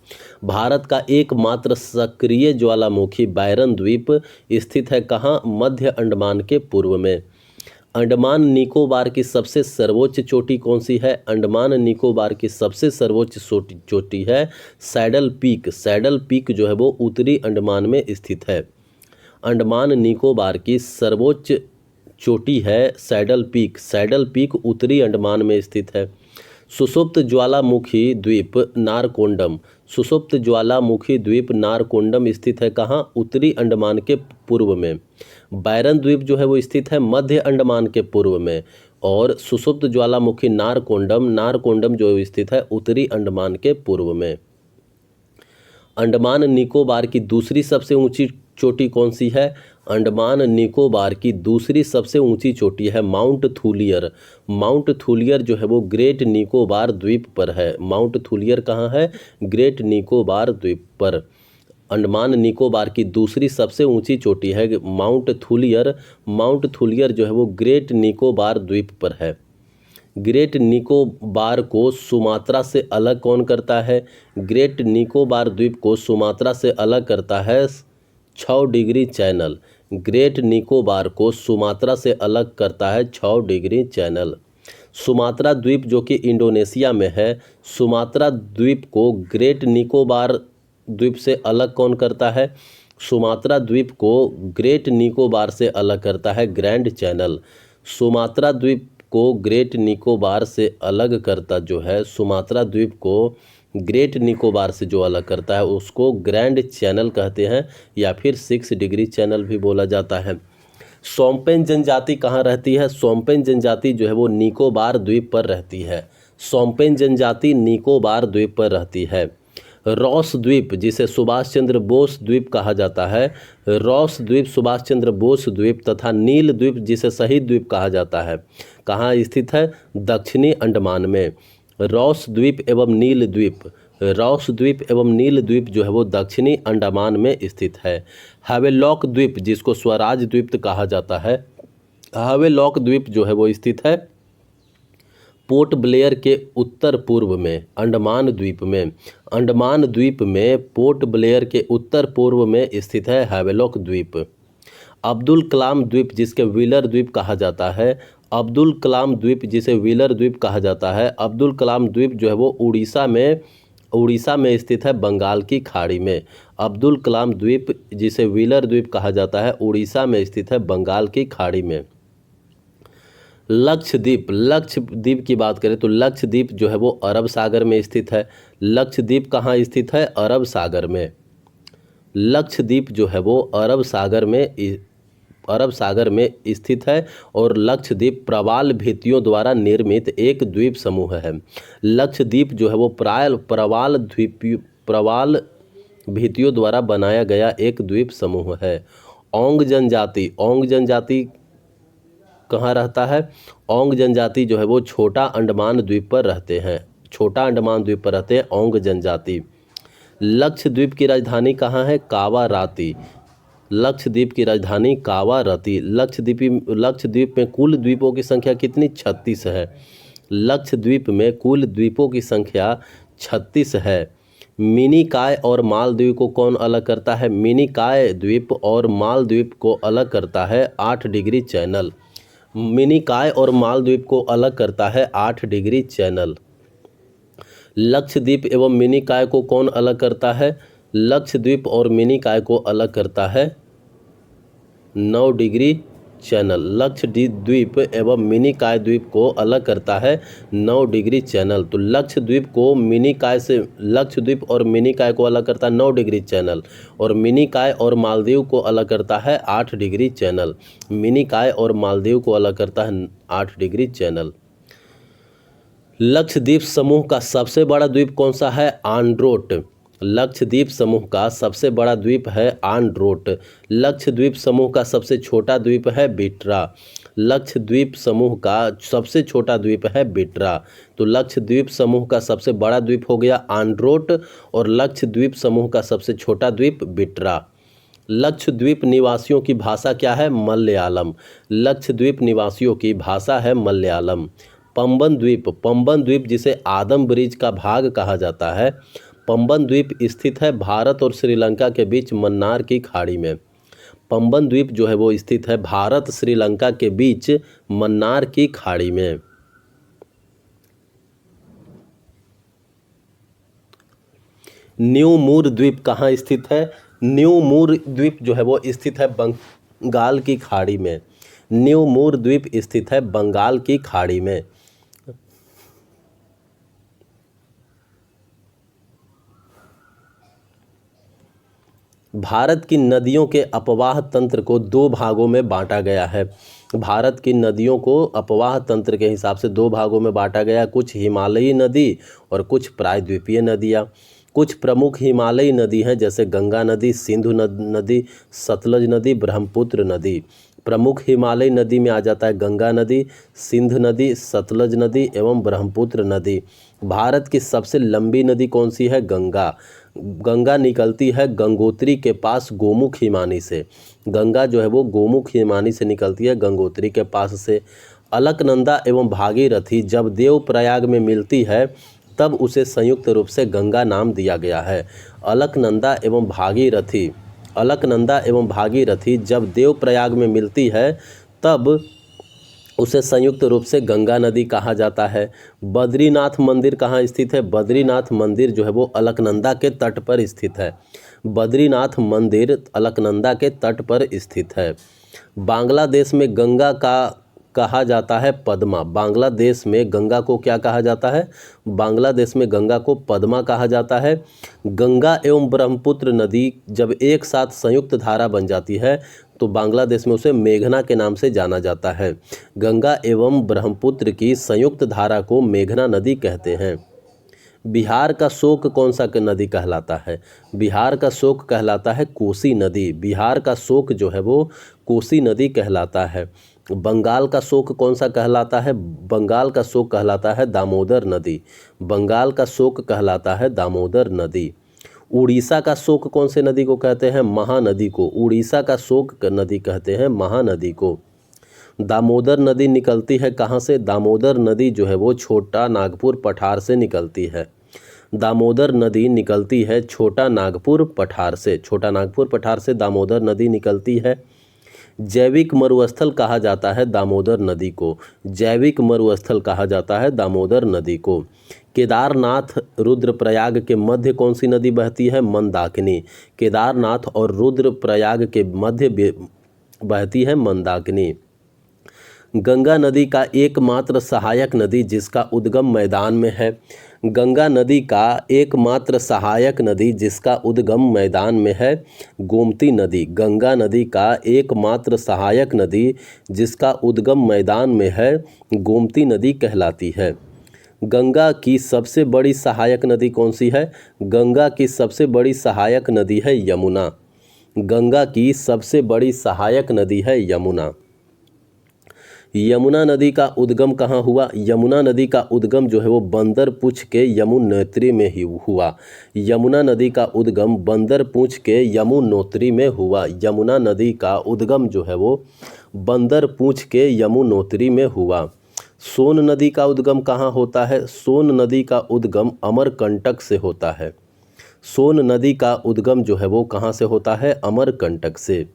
भारत का एकमात्र सक्रिय ज्वालामुखी बैरन द्वीप स्थित है कहाँ? मध्य अंडमान के पूर्व में। अंडमान निकोबार की सबसे सर्वोच्च चोटी कौन सी है? अंडमान निकोबार की सबसे सर्वोच्च चोटी है सैडल पीक जो है वो उत्तरी अंडमान में स्थित है। अंडमान निकोबार की सर्वोच्च चोटी है सैडल पीक उत्तरी अंडमान में स्थित है। सुषुप्त ज्वालामुखी द्वीप नारकोंडम स्थित है कहाँ? उत्तरी अंडमान के पूर्व में। बैरन द्वीप जो है वो स्थित है मध्य अंडमान के पूर्व में और सुषुप्त ज्वालामुखी नारकोंडम जो स्थित है उत्तरी अंडमान के पूर्व में। अंडमान निकोबार की दूसरी सबसे ऊंची चोटी कौन सी है? अंडमान निकोबार की दूसरी सबसे ऊंची चोटी है माउंट थूलियर जो है वो ग्रेट निकोबार द्वीप पर है। माउंट थूलियर कहाँ है? ग्रेट निकोबार द्वीप पर। अंडमान निकोबार की दूसरी सबसे ऊंची चोटी है माउंट थूलियर जो है वो ग्रेट निकोबार द्वीप पर है। ग्रेट निकोबार को सुमात्रा से अलग कौन करता है? ग्रेट निकोबार द्वीप को सुमात्रा से अलग करता है 6 डिग्री चैनल। ग्रेट निकोबार को सुमात्रा से अलग करता है 6 डिग्री चैनल। सुमात्रा द्वीप जो कि इंडोनेशिया में है, सुमात्रा द्वीप को ग्रेट निकोबार द्वीप से अलग कौन करता है? सुमात्रा द्वीप को ग्रेट निकोबार से अलग करता है ग्रैंड चैनल। सुमात्रा द्वीप को ग्रेट निकोबार से अलग करता जो है, सुमात्रा द्वीप को ग्रेट निकोबार से जो अलग करता है उसको ग्रैंड चैनल कहते हैं या फिर 6 डिग्री चैनल भी बोला जाता है। सोम्पेन जनजाति कहाँ रहती है? सोम्पेन जनजाति जो है वो निकोबार द्वीप पर रहती है। सोम्पेन जनजाति निकोबार द्वीप पर रहती है। रॉस द्वीप जिसे सुभाष चंद्र बोस द्वीप कहा जाता है, रॉस द्वीप सुभाष चंद्र बोस द्वीप तथा नील द्वीप जिसे शहीद द्वीप कहा जाता है कहाँ स्थित है? दक्षिणी अंडमान में। रॉस द्वीप एवं नील द्वीप जो है वो दक्षिणी अंडमान में स्थित है। हैवेलॉक द्वीप जिसको स्वराज द्वीप कहा जाता है, हैवेलॉक द्वीप जो है वो स्थित है पोर्ट ब्लेयर के उत्तर पूर्व में अंडमान द्वीप में पोर्ट ब्लेयर के उत्तर पूर्व में स्थित है हैवेलॉक द्वीप। अब्दुल कलाम द्वीप जिसके व्हीलर द्वीप कहा जाता है, अब्दुल कलाम द्वीप जिसे व्हीलर द्वीप कहा जाता है, अब्दुल कलाम द्वीप जो है वो उड़ीसा में स्थित है, बंगाल की खाड़ी में। अब्दुल कलाम द्वीप जिसे व्हीलर द्वीप कहा जाता है, उड़ीसा में स्थित है, बंगाल की खाड़ी में। लक्षद्वीप की बात करें तो लक्षद्वीप जो है वो अरब सागर में स्थित है। लक्षद्वीप कहाँ स्थित है? अरब सागर में। लक्षद्वीप जो है वो अरब सागर में स्थित है और लक्षद्वीप प्रवाल भित्तियों द्वारा निर्मित एक द्वीप समूह है। लक्षद्वीप जो है वो प्रवाल भित्तियों द्वारा बनाया गया एक द्वीप समूह है। ओंग जनजाति कहाँ रहता है? ओंग जनजाति जो है वो छोटा अंडमान द्वीप पर रहते हैं। ओंग जनजाति। लक्षद्वीप की राजधानी कहाँ है? कावाराती। लक्षद्वीप की राजधानी कावाराती। लक्षद्वीप में कुल द्वीपों की संख्या कितनी? 36 है। लक्षद्वीप में कुल द्वीपों की संख्या 36 है। मिनिकॉय और मालदीव को कौन अलग करता है? मिनिकॉय द्वीप और मालदीव को अलग करता है 8 डिग्री चैनल। मिनिकॉय और मालदीव को अलग करता है 8 डिग्री चैनल। लक्षद्वीप एवं मिनिकॉय को कौन अलग करता है? लक्षद्वीप और मिनिकॉय को अलग करता है 9 डिग्री चैनल। लक्षद्वीप एवं मिनिकॉय द्वीप को अलग करता है 9 डिग्री चैनल। तो लक्षद्वीप और मिनिकॉय को अलग करता है 9 डिग्री चैनल और मिनिकॉय और मालदीव को अलग करता है 8 डिग्री चैनल। मिनिकॉय और मालदीव को अलग करता है 8 डिग्री चैनल। लक्षद्वीप समूह का सबसे बड़ा द्वीप कौन सा है? आंड्रोट। लक्षद्वीप समूह का सबसे बड़ा द्वीप है आंड्रोट। लक्षद्वीप समूह का सबसे छोटा द्वीप है बिट्रा। लक्षद्वीप समूह का सबसे छोटा द्वीप है बिट्रा। तो लक्षद्वीप समूह का सबसे बड़ा द्वीप हो गया आंड्रोट और लक्षद्वीप समूह का सबसे छोटा द्वीप बिट्रा। लक्षद्वीप निवासियों की भाषा क्या है? मलयालम। लक्षद्वीप निवासियों की भाषा है मलयालम। पंबन द्वीप जिसे आदम ब्रिज का भाग कहा जाता है, पंबन द्वीप स्थित है भारत और श्रीलंका के बीच मन्नार की खाड़ी में। पंबन द्वीप जो है वो स्थित है भारत श्रीलंका के बीच मन्नार की खाड़ी में। न्यू मूर द्वीप कहाँ स्थित है? न्यू मूर द्वीप जो है वो स्थित है बंगाल की खाड़ी में। न्यू मूर द्वीप स्थित है बंगाल की खाड़ी में। भारत की नदियों के अपवाह तंत्र को 2 भागों में बांटा गया है। भारत की नदियों को अपवाह तंत्र के हिसाब से 2 भागों में बांटा गया। कुछ हिमालयी नदी और कुछ प्रायद्वीपीय नदियाँ। कुछ प्रमुख हिमालयी नदी हैं जैसे गंगा नदी, सिंधु नदी, सतलज नदी, ब्रह्मपुत्र नदी। प्रमुख हिमालयी नदी में आ जाता है गंगा नदी, सिंधु नदी, सतलज नदी एवं ब्रह्मपुत्र नदी। भारत की सबसे लंबी नदी कौन सी है? गंगा। गंगा निकलती है गंगोत्री के पास गोमुख हिमानी से। गंगा जो है वो गोमुख हिमानी से निकलती है गंगोत्री के पास से। अलकनंदा एवं भागीरथी जब देवप्रयाग में मिलती है तब उसे संयुक्त रूप से गंगा नाम दिया गया है। अलकनंदा एवं भागीरथी जब देवप्रयाग में मिलती है तब उसे संयुक्त रूप से गंगा नदी कहा जाता है। बद्रीनाथ मंदिर कहाँ स्थित है? बद्रीनाथ मंदिर जो है वो अलकनंदा के तट पर स्थित है। बद्रीनाथ मंदिर अलकनंदा के तट पर स्थित है। बांग्लादेश में गंगा का कहा जाता है पद्मा। बांग्लादेश में गंगा को क्या कहा जाता है? बांग्लादेश में गंगा को पद्मा कहा जाता है। गंगा एवं ब्रह्मपुत्र नदी जब एक साथ संयुक्त धारा बन जाती है तो बांग्लादेश में उसे मेघना के नाम से जाना जाता है। गंगा एवं ब्रह्मपुत्र की संयुक्त धारा को मेघना नदी कहते हैं। बिहार का शोक कौन सा नदी कहलाता है? बिहार का शोक कहलाता है कोसी नदी। बिहार का शोक जो है वो कोसी नदी कहलाता है। बंगाल का शोक कौन सा कहलाता है? बंगाल का शोक कहलाता है दामोदर नदी। बंगाल का शोक कहलाता है दामोदर नदी। उड़ीसा का शोक कौन से नदी को कहते हैं? महानदी को। उड़ीसा का शोक नदी कहते हैं महानदी को। दामोदर नदी निकलती है कहाँ से? दामोदर नदी जो है वो छोटा नागपुर पठार से निकलती है। दामोदर नदी निकलती है छोटा नागपुर पठार से। छोटा नागपुर पठार से दामोदर नदी निकलती है। जैविक मरुस्थल कहा जाता है दामोदर नदी को। जैविक मरुस्थल कहा जाता है दामोदर नदी को। केदारनाथ रुद्रप्रयाग के मध्य कौन सी नदी बहती है? मंदाकिनी। केदारनाथ और रुद्रप्रयाग के मध्य बहती है मंदाकिनी। गंगा नदी का एकमात्र सहायक नदी जिसका उद्गम मैदान में है। गंगा नदी का एकमात्र सहायक नदी जिसका उद्गम मैदान में है, गोमती नदी। गंगा नदी का एकमात्र सहायक नदी जिसका उद्गम मैदान में है, गोमती नदी कहलाती है। गंगा की सबसे बड़ी सहायक नदी कौन सी है? गंगा की सबसे बड़ी सहायक नदी है यमुना। गंगा की सबसे बड़ी सहायक नदी है यमुना। यमुना नदी का उद्गम कहाँ हुआ? यमुना नदी का उद्गम जो है वो बंदरपूछ के यमुनोत्री में ही हुआ। यमुना नदी का उद्गम बंदरपूछ के यमुनोत्री में हुआ। यमुना नदी का उद्गम जो है वो बंदरपूछ के यमुनोत्री में हुआ। सोन नदी का उद्गम कहाँ होता है? सोन नदी का उद्गम अमरकंटक से होता है। सोन नदी का उद्गम जो है वो कहाँ से होता है? अमरकंटक से।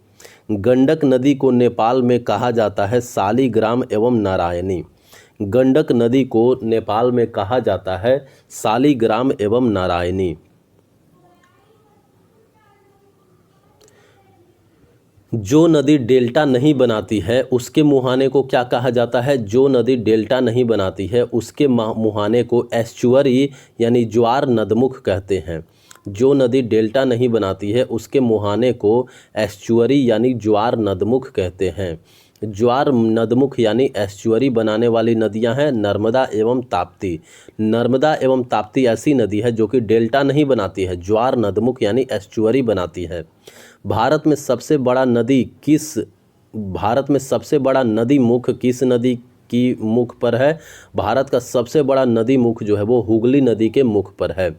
गंडक नदी को नेपाल में कहा जाता है शालिग्राम एवं नारायणी। गंडक नदी को नेपाल में कहा जाता है शालिग्राम एवं नारायणी। जो नदी डेल्टा नहीं बनाती है उसके मुहाने को क्या कहा जाता है? जो नदी डेल्टा नहीं बनाती है उसके मुहाने को एस्चुअरी यानी ज्वार नदमुख कहते हैं। जो नदी डेल्टा नहीं बनाती है उसके मुहाने को एस्चुअरी यानी ज्वार नदमुख कहते हैं। ज्वार नदमुख यानी एस्चुअरी बनाने वाली नदियां हैं नर्मदा एवं ताप्ती। नर्मदा एवं ताप्ती ऐसी नदी है जो कि डेल्टा नहीं बनाती है, ज्वार नदमुख यानी एस्चुअरी बनाती है। भारत में सबसे बड़ा नदी मुख किस नदी की मुख पर है? भारत का सबसे बड़ा नदी मुख जो है वो हुगली नदी के मुख पर है।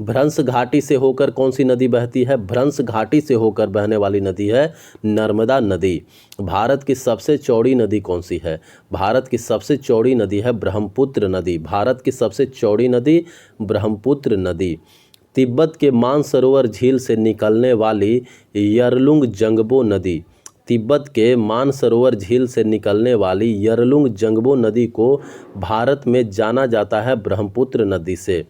भ्रंश घाटी से होकर कौन सी नदी बहती है? भ्रंश घाटी से होकर बहने वाली नदी है नर्मदा नदी। भारत की सबसे चौड़ी नदी कौन सी है? भारत की सबसे चौड़ी नदी है ब्रह्मपुत्र नदी। भारत की सबसे चौड़ी नदी ब्रह्मपुत्र नदी। तिब्बत के मानसरोवर झील से निकलने वाली यरलुंग जंगबो नदी। तिब्बत के मानसरोवर झील से निकलने वाली यरलुंग जंगबो नदी को भारत में जाना जाता है ब्रह्मपुत्र नदी से।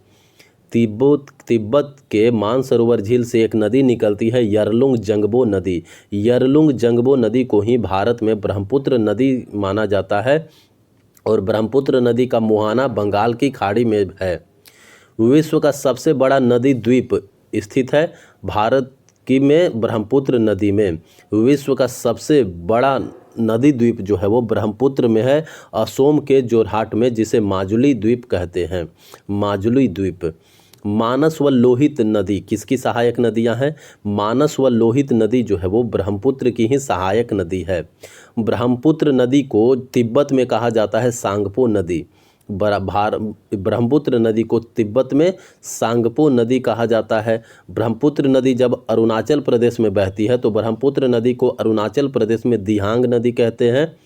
तिब्बत के मानसरोवर झील से एक नदी निकलती है यरलुंग जंगबो नदी। यरलुंग जंगबो नदी को ही भारत में ब्रह्मपुत्र नदी माना जाता है और ब्रह्मपुत्र नदी का मुहाना बंगाल की खाड़ी में है। विश्व का सबसे बड़ा नदी द्वीप स्थित है भारत की में ब्रह्मपुत्र नदी में। विश्व का सबसे बड़ा नदी द्वीप जो है वो ब्रह्मपुत्र में है, असोम के जोरहाट में, जिसे माजुली द्वीप कहते हैं। माजुली द्वीप। मानस व लोहित नदी किसकी सहायक नदियां हैं? मानस व लोहित नदी जो है वो ब्रह्मपुत्र की ही सहायक नदी है। ब्रह्मपुत्र नदी को तिब्बत में कहा जाता है सांगपो नदी। ब्रह्मपुत्र नदी को तिब्बत में सांगपो नदी कहा जाता है। ब्रह्मपुत्र नदी जब अरुणाचल प्रदेश में बहती है तो ब्रह्मपुत्र नदी को अरुणाचल प्रदेश में दिहांग नदी कहते हैं।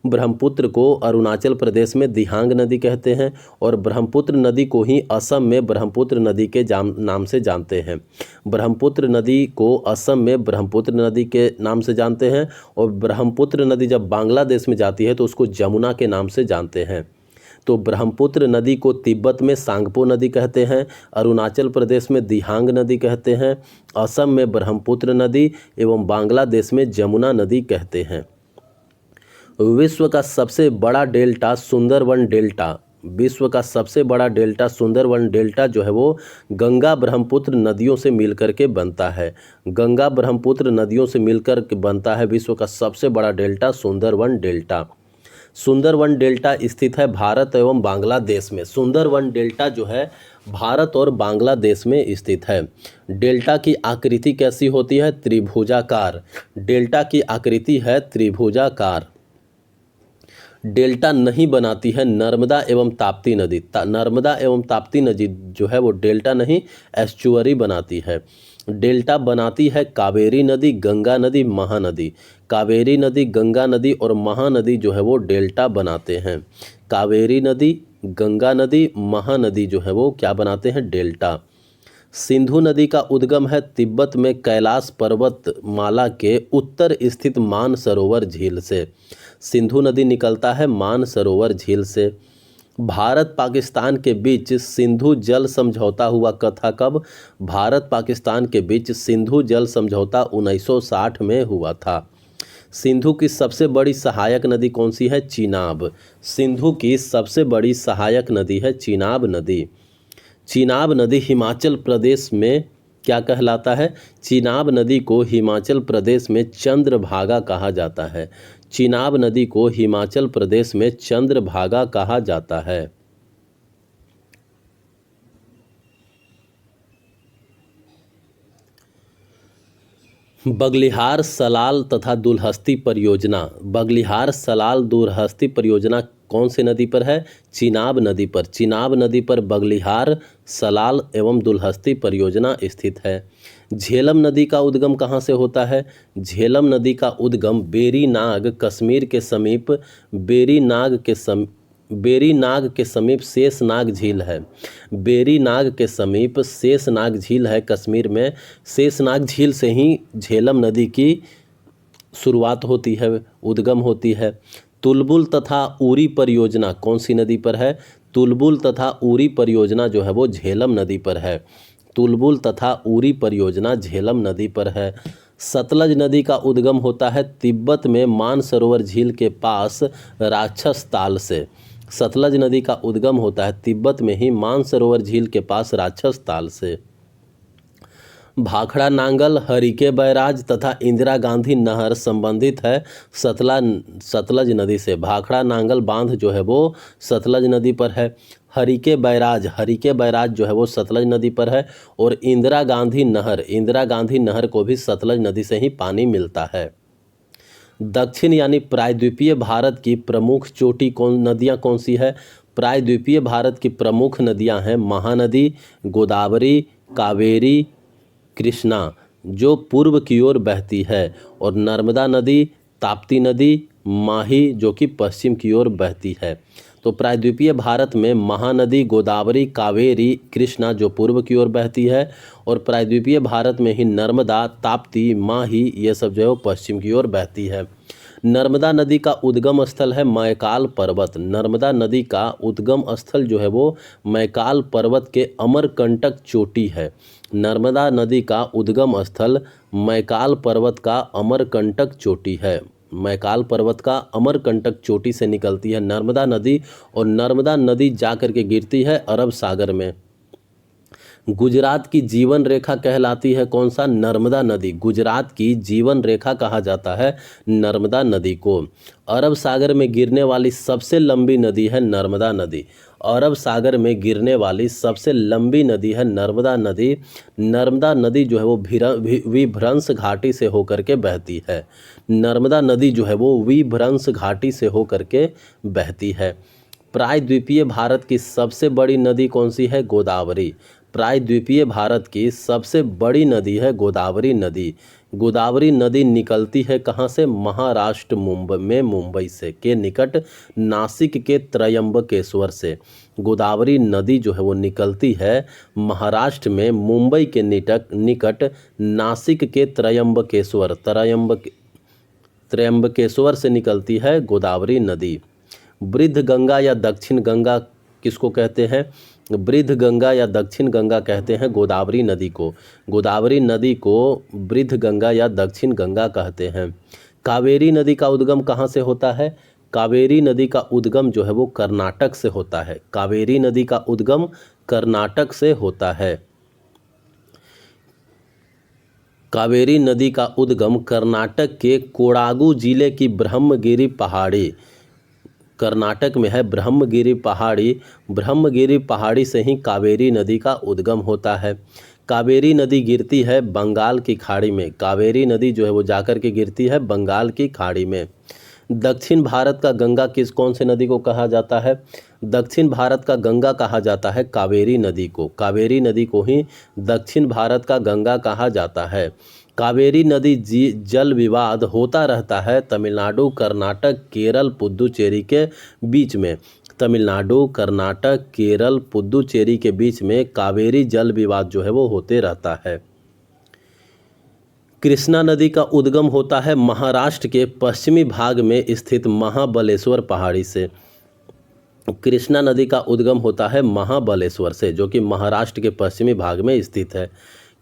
ब्रह्मपुत्र को अरुणाचल प्रदेश में दिहांग नदी कहते हैं और ब्रह्मपुत्र नदी को ही असम में ब्रह्मपुत्र नदी के नाम से जानते हैं। ब्रह्मपुत्र नदी को असम में ब्रह्मपुत्र नदी के नाम से जानते हैं और ब्रह्मपुत्र नदी जब बांग्लादेश में जाती है तो उसको जमुना के नाम से जानते हैं। तो ब्रह्मपुत्र नदी को तिब्बत में सांगपो नदी कहते हैं, अरुणाचल प्रदेश में दिहांग नदी कहते हैं, असम में ब्रह्मपुत्र नदी एवं बांग्लादेश में जमुना नदी कहते हैं। विश्व का सबसे बड़ा डेल्टा सुंदरवन डेल्टा। विश्व का सबसे बड़ा डेल्टा सुंदरवन डेल्टा जो है वो गंगा ब्रह्मपुत्र नदियों से मिलकर के बनता है। गंगा ब्रह्मपुत्र नदियों से मिलकर के बनता है विश्व का सबसे बड़ा delta Sundarban delta. Sundarban delta स्थित है भारत एवं बांग्लादेश में। सुंदरवन डेल्टा जो है भारत और बांग्लादेश में स्थित है। डेल्टा की आकृति कैसी होती है? त्रिभुजाकार। डेल्टा की आकृति है त्रिभुजाकार। डेल्टा नहीं बनाती है नर्मदा एवं ताप्ती नदी। नर्मदा एवं ताप्ती नदी जो है वो डेल्टा नहीं, एस्चुअरी बनाती है। डेल्टा बनाती है कावेरी नदी, गंगा नदी, महानदी। कावेरी नदी, गंगा नदी और महानदी जो है वो डेल्टा बनाते हैं। कावेरी नदी, गंगा नदी, महानदी जो है वो क्या बनाते हैं? डेल्टा। सिंधु नदी का उद्गम है तिब्बत में कैलाश पर्वत माला के उत्तर स्थित मानसरोवर झील से। सिंधु नदी निकलता है मानसरोवर झील से। भारत पाकिस्तान के बीच सिंधु जल समझौता हुआ था कब? भारत पाकिस्तान के बीच सिंधु जल समझौता 1960 में हुआ था। सिंधु की सबसे बड़ी सहायक नदी कौन सी है? चीनाब। सिंधु की सबसे बड़ी सहायक नदी है चीनाब नदी। चीनाब नदी हिमाचल प्रदेश में क्या कहलाता है? चीनाब नदी को हिमाचल प्रदेश में चंद्रभागा कहा जाता है। चीनाब नदी को हिमाचल प्रदेश में चंद्रभागा कहा जाता है। बगलिहार सलाल तथा दुलहस्ती परियोजना। बगलिहार सलाल दुलहस्ती परियोजना कौन सी नदी पर है? चीनाब नदी पर। चीनाब नदी पर बगलिहार सलाल एवं दुलहस्ती परियोजना स्थित है। झेलम नदी का उद्गम कहाँ से होता है? झेलम नदी का उद्गम बेरीनाग कश्मीर के समीप बेरीनाग के समीप शेषनाग झील है। बेरीनाग के समीप शेषनाग झील है कश्मीर में। शेषनाग झील से ही झेलम नदी की शुरुआत होती है, उद्गम होती है। तुलबुल तथा उरी परियोजना कौन सी नदी पर है? तुलबुल तथा उरी परियोजना जो है वो झेलम नदी पर है। तुलबुल तथा उरी परियोजना झेलम नदी पर है। सतलज नदी का उद्गम होता है तिब्बत में मानसरोवर झील के पास राक्षस ताल से। सतलज नदी का उद्गम होता है तिब्बत में ही मानसरोवर झील के पास राक्षस ताल से। भाखड़ा नांगल, हरिके बैराज तथा इंदिरा गांधी नहर संबंधित है सतलज नदी से। भाखड़ा नांगल बांध जो है वो सतलज नदी पर है। हरिके बैराज जो है वो सतलज नदी पर है। और इंदिरा गांधी नहर को भी सतलज नदी से ही पानी मिलता है। दक्षिण यानी प्रायद्वीपीय भारत की प्रमुख चोटी नदियाँ कौन सी है? प्रायद्वीपीय भारत की प्रमुख नदियाँ हैं महानदी, गोदावरी, कावेरी, कृष्णा जो पूर्व की ओर बहती है, और नर्मदा नदी, ताप्ती नदी, माही जो कि पश्चिम की ओर बहती है। तो प्रायद्वीपीय भारत में महानदी, गोदावरी, कावेरी, कृष्णा जो पूर्व की ओर बहती है, और प्रायद्वीपीय भारत में ही नर्मदा, ताप्ती, माही ये सब जो है वो पश्चिम की ओर बहती है। नर्मदा नदी का उद्गम स्थल है मैकाल पर्वत। नर्मदा नदी का उद्गम स्थल जो है वो मैकाल पर्वत के अमरकंटक चोटी है। नर्मदा नदी का उद्गम स्थल मैकाल पर्वत का अमरकंटक चोटी है। मैकाल पर्वत का अमरकंटक चोटी से निकलती है नर्मदा नदी, और नर्मदा नदी जाकर के गिरती है अरब सागर में। गुजरात की जीवन रेखा कहलाती है कौन सा? नर्मदा नदी। गुजरात की जीवन रेखा कहा जाता है नर्मदा नदी को। अरब सागर में गिरने वाली सबसे लंबी नदी है नर्मदा नदी। अरब सागर में गिरने वाली सबसे लंबी नदी है नर्मदा नदी। नर्मदा नदी जो है वो विभ्रंश घाटी से होकर के बहती है। नर्मदा नदी जो है वो विभ्रंश घाटी से होकर के बहती है। प्रायद्वीपीय भारत की सबसे बड़ी नदी कौन सी है? गोदावरी। प्रायद्वीपीय भारत की सबसे बड़ी नदी है गोदावरी नदी। गोदावरी नदी निकलती है कहाँ से? महाराष्ट्र मुंबई से के निकट नासिक के त्रयंबकेश्वर से। गोदावरी नदी जो है वो निकलती है महाराष्ट्र में मुंबई के निकट नासिक के त्रयंबकेश्वर से निकलती है गोदावरी नदी। वृद्ध गंगा या दक्षिण गंगा किसको कहते हैं? वृद्ध गंगा या दक्षिण गंगा कहते हैं गोदावरी नदी को। गोदावरी नदी को वृद्ध गंगा या दक्षिण गंगा कहते हैं। कावेरी नदी का उद्गम कहाँ से होता है? कावेरी नदी का उद्गम जो है वो कर्नाटक से होता है। कावेरी नदी का उद्गम कर्नाटक से होता है। कावेरी नदी का उद्गम कर्नाटक के कोडागु जिले की ब्रह्मगिरी पहाड़ी, कर्नाटक में है ब्रह्मगिरी पहाड़ी से ही कावेरी नदी का उद्गम होता है। कावेरी नदी गिरती है बंगाल की खाड़ी में। कावेरी नदी जो है वो जाकर के गिरती है बंगाल की खाड़ी में। दक्षिण भारत का गंगा कौन से नदी को कहा जाता है? दक्षिण भारत का गंगा कहा जाता है कावेरी नदी को। कावेरी नदी को ही दक्षिण भारत का गंगा कहा जाता है। कावेरी नदी जल विवाद होता रहता है तमिलनाडु, कर्नाटक, केरल, पुदुचेरी के बीच में। तमिलनाडु, कर्नाटक, केरल, पुदुचेरी के बीच में कावेरी जल विवाद जो है वो होते रहता है। कृष्णा नदी का उद्गम होता है महाराष्ट्र के पश्चिमी भाग में स्थित महाबलेश्वर पहाड़ी से। कृष्णा नदी का उद्गम होता है महाबलेश्वर से, जो कि महाराष्ट्र के पश्चिमी भाग में स्थित है।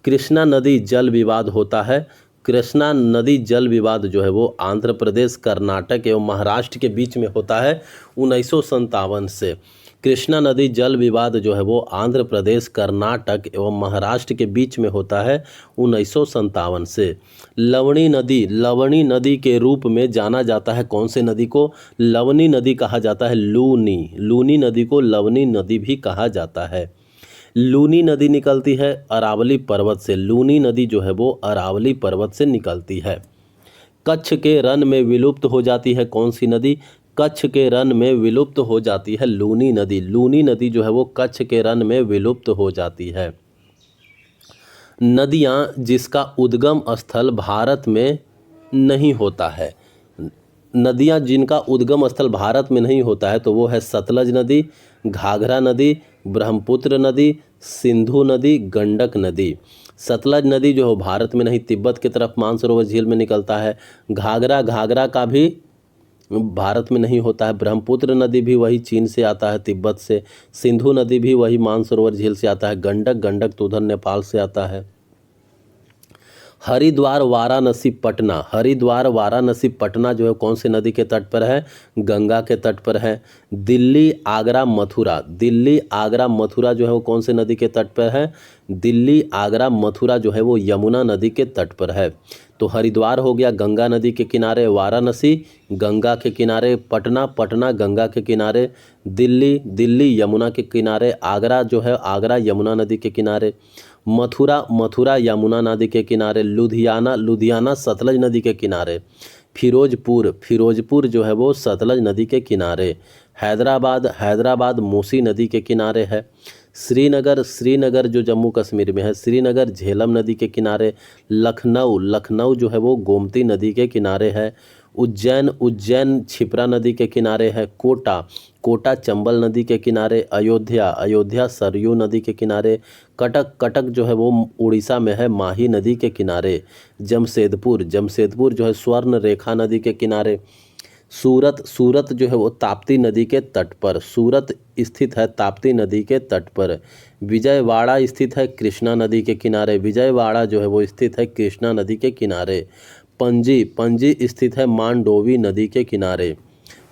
कृष्णा नदी जल विवाद होता है, कृष्णा नदी जल विवाद जो है वो आंध्र प्रदेश, कर्नाटक एवं महाराष्ट्र के बीच में होता है 1957 से। कृष्णा नदी जल विवाद जो है वो आंध्र प्रदेश, कर्नाटक एवं महाराष्ट्र के बीच में होता है 1957 से। लवणी नदी के रूप में जाना जाता है कौन से नदी को? लवणी नदी कहा जाता है लूनी नदी को लवणी नदी भी कहा जाता है। लूनी नदी निकलती है अरावली पर्वत से। लूनी नदी जो है वो अरावली पर्वत से निकलती है। कच्छ के रन में विलुप्त हो जाती है कौन सी नदी? कच्छ के रन में विलुप्त हो जाती है लूनी नदी। लूनी नदी जो है वो कच्छ के रन में विलुप्त हो जाती है। नदियाँ जिसका उद्गम स्थल भारत में नहीं होता है, नदियाँ जिनका उद्गम स्थल भारत में नहीं होता है तो वो है सतलज नदी, घाघरा नदी, ब्रह्मपुत्र नदी, सिंधु नदी, गंडक नदी। सतलज नदी जो है भारत में नहीं, तिब्बत की तरफ मानसरोवर झील में निकलता है। घाघरा का भी भारत में नहीं होता है। ब्रह्मपुत्र नदी भी वही चीन से आता है, तिब्बत से। सिंधु नदी भी वही मानसरोवर झील से आता है। गंडक तो उधर नेपाल से आता है। हरिद्वार वाराणसी पटना जो है कौन सी नदी के तट पर है? गंगा के तट पर है। दिल्ली आगरा मथुरा जो है वो कौन से नदी के तट पर है? दिल्ली आगरा मथुरा जो है वो यमुना नदी के तट पर है। तो हरिद्वार हो गया गंगा नदी के किनारे, वाराणसी गंगा के किनारे, पटना गंगा के किनारे, दिल्ली यमुना के किनारे, आगरा जो है आगरा यमुना नदी के किनारे, मथुरा यमुना नदी के किनारे, लुधियाना सतलज नदी के किनारे, फिरोजपुर जो है वो सतलज नदी के किनारे, हैदराबाद मूसी नदी के किनारे है। श्रीनगर जो जम्मू कश्मीर में है, श्रीनगर झेलम नदी के किनारे, लखनऊ जो है वो गोमती नदी के किनारे है। उज्जैन छिप्रा नदी के किनारे है। कोटा चंबल नदी के किनारे, अयोध्या सरयू नदी के किनारे, कटक जो है वो उड़ीसा में है माही नदी के किनारे। जमशेदपुर जो है स्वर्ण रेखा नदी के किनारे। सूरत जो है वो ताप्ती नदी के तट पर, सूरत स्थित है ताप्ती नदी के तट पर। विजयवाड़ा स्थित है कृष्णा नदी के किनारे, विजयवाड़ा जो है वो स्थित है कृष्णा नदी के किनारे। पणजी स्थित है मांडोवी नदी के किनारे,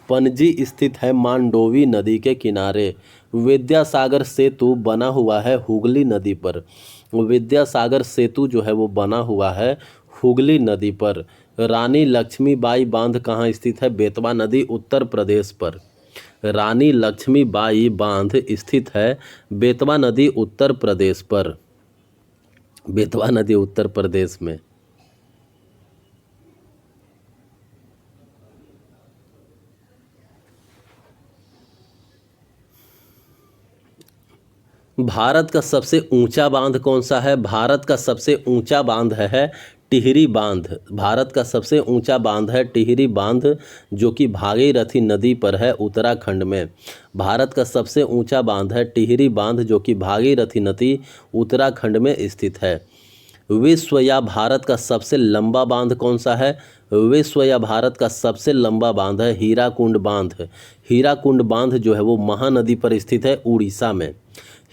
पणजी स्थित है मांडोवी नदी के किनारे। विद्यासागर सेतु बना हुआ है हुगली नदी पर, विद्यासागर सेतु जो है वो बना हुआ है हुगली नदी पर। रानी लक्ष्मीबाई बांध कहाँ स्थित है? बेतवा नदी उत्तर प्रदेश पर। रानी लक्ष्मीबाई बांध स्थित है बेतवा नदी उत्तर प्रदेश पर, बेतवा नदी उत्तर प्रदेश में। भारत का सबसे ऊंचा बांध कौन सा है? भारत का सबसे ऊंचा बांध है टिहरी बांध। भारत का सबसे ऊंचा बांध है टिहरी बांध, जो कि भागीरथी नदी पर है उत्तराखंड में। भारत का सबसे ऊंचा बांध है टिहरी बांध, जो कि भागीरथी नदी उत्तराखंड में स्थित है। विश्व या भारत का सबसे लंबा बांध कौन सा है? विश्व या भारत का सबसे लंबा बांध है हीराकुंड बांध। हीराकुंड बांध जो है वो महानदी पर स्थित है उड़ीसा में।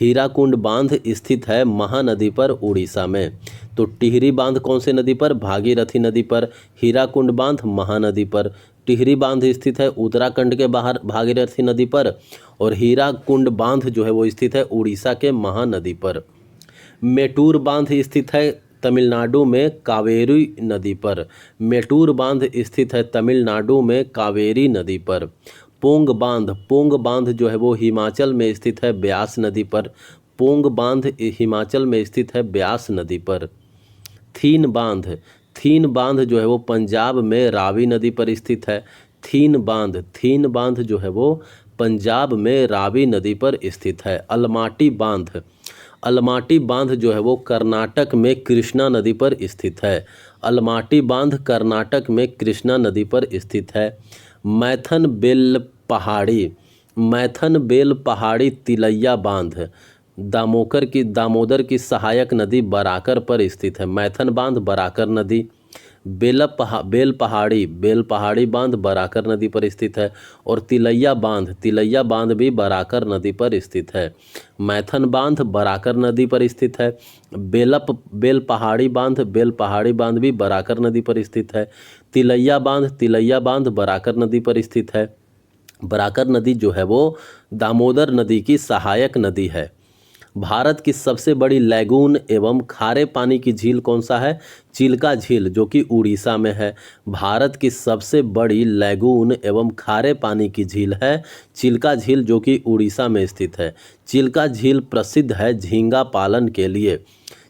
हीराकुंड बांध स्थित है महानदी पर उड़ीसा में। तो टिहरी बांध कौन सी नदी पर? भागीरथी नदी पर। हीराकुंड बांध महानदी पर। टिहरी बांध स्थित है उत्तराखंड के बाहर भागीरथी नदी पर, और हीराकुंड बांध जो है वो स्थित है उड़ीसा के महानदी पर। मेटूर बांध स्थित है तमिलनाडु में कावेरी नदी पर। मेटूर बांध स्थित है तमिलनाडु में कावेरी नदी पर। पोंग बांध जो है वो हिमाचल में स्थित है ब्यास नदी पर। पोंग बांध हिमाचल में स्थित है ब्यास नदी पर। थीन बांध जो है वो पंजाब में रावी नदी पर स्थित है। थीन बांध जो है वो पंजाब में रावी नदी पर स्थित है। अलमाटी बांध जो है वो कर्नाटक में कृष्णा नदी पर स्थित है। अलमाटी बांध कर्नाटक में कृष्णा नदी पर स्थित है। मैथन बेल पहाड़ी तिलैया बांध दामोदर की सहायक नदी बराकर पर स्थित है। मैथन बांध बराकर नदी, बेल पहाड़ी बांध बराकर नदी पर स्थित है और तिलैया बांध भी बराकर नदी पर स्थित है। मैथन बांध बराकर नदी पर स्थित है। बेल पहाड़ी बांध भी बराकर नदी पर स्थित है। तिलैया बांध बराकर नदी पर स्थित है। बराकर नदी जो है वो दामोदर नदी की सहायक नदी है। भारत की सबसे बड़ी लैगून एवं खारे पानी की झील कौन सा है? चिल्का झील, जो कि उड़ीसा में है। भारत की सबसे बड़ी लैगून एवं खारे पानी की झील है चिल्का झील, जो कि उड़ीसा में स्थित है। चिल्का झील प्रसिद्ध है झींगा पालन के लिए।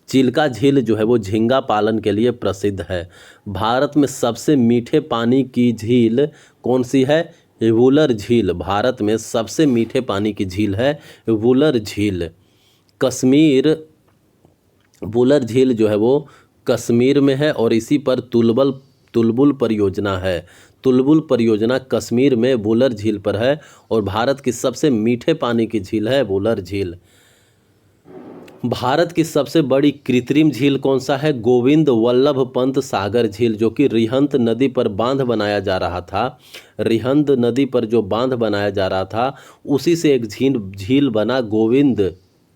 चिल्का झील जो है वो झींगा पालन के लिए प्रसिद्ध है। भारत में सबसे मीठे पानी की झील कौन सी है? वुलर झील। भारत में सबसे मीठे पानी की झील है वुलर झील। वुलर झील जो है वो कश्मीर में है और इसी पर तुलबुल परियोजना है। तुलबुल परियोजना कश्मीर में वुलर झील पर है और भारत की सबसे मीठे पानी की झील है वुलर झील। भारत की सबसे बड़ी कृत्रिम झील कौन सा है? गोविंद वल्लभ पंत सागर झील, जो कि रिहंद नदी पर बांध बनाया जा रहा था। रिहंद नदी पर जो बांध बनाया जा रहा था उसी से एक झील बना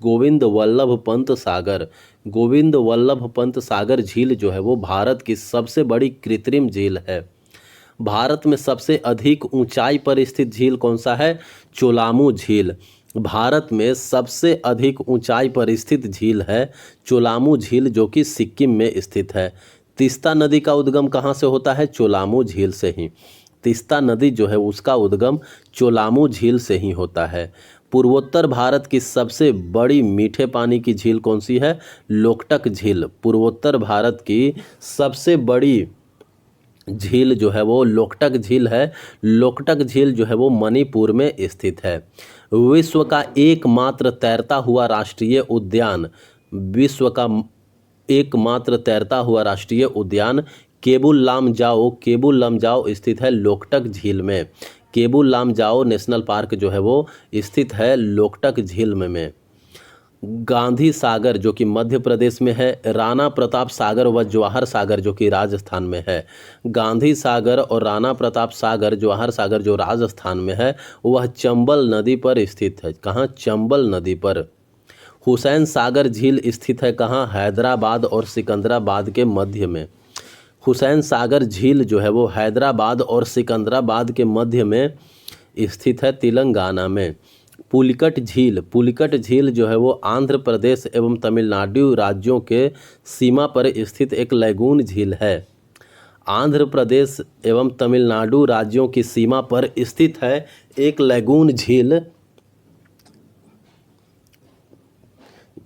गोविंद वल्लभ पंत सागर। गोविंद वल्लभ पंत सागर झील जो है वो भारत की सबसे बड़ी कृत्रिम झील है। भारत में सबसे अधिक ऊंचाई पर स्थित झील कौन सा है? चोलामू झील। भारत में सबसे अधिक ऊंचाई पर स्थित झील है चोलामू झील, जो कि सिक्किम में स्थित है। तीस्ता नदी का उद्गम कहाँ से होता है? चोलामू झील से ही। तीस्ता नदी जो है उसका उद्गम चोलामू झील से ही होता है। पूर्वोत्तर भारत की सबसे बड़ी मीठे पानी की झील कौन सी है? लोकटक झील। पूर्वोत्तर भारत की सबसे बड़ी झील जो है वो लोकटक झील है। लोकटक झील जो है वो मणिपुर में स्थित है। विश्व का एकमात्र तैरता हुआ राष्ट्रीय उद्यान केबुल लामजाओ स्थित है लोकटक झील में। केबुल लामजाओ नेशनल पार्क जो है वो स्थित है लोकटक झील में। गांधी सागर जो कि मध्य प्रदेश में है, राणा प्रताप सागर व जवाहर सागर जो कि राजस्थान में है। गांधी सागर और राणा प्रताप सागर जवाहर सागर जो राजस्थान में है वह चंबल नदी पर स्थित है। कहाँ? चंबल नदी पर। हुसैन सागर झील स्थित है कहाँ? हैदराबाद और सिकंदराबाद के मध्य में। हुसैन सागर झील जो है वो हैदराबाद और सिकंदराबाद के मध्य में स्थित है तेलंगाना में। पुलिकट झील जो है वो आंध्र प्रदेश एवं तमिलनाडु राज्यों के सीमा पर स्थित एक लैगून झील है। आंध्र प्रदेश एवं तमिलनाडु राज्यों की सीमा पर स्थित है एक लैगून झील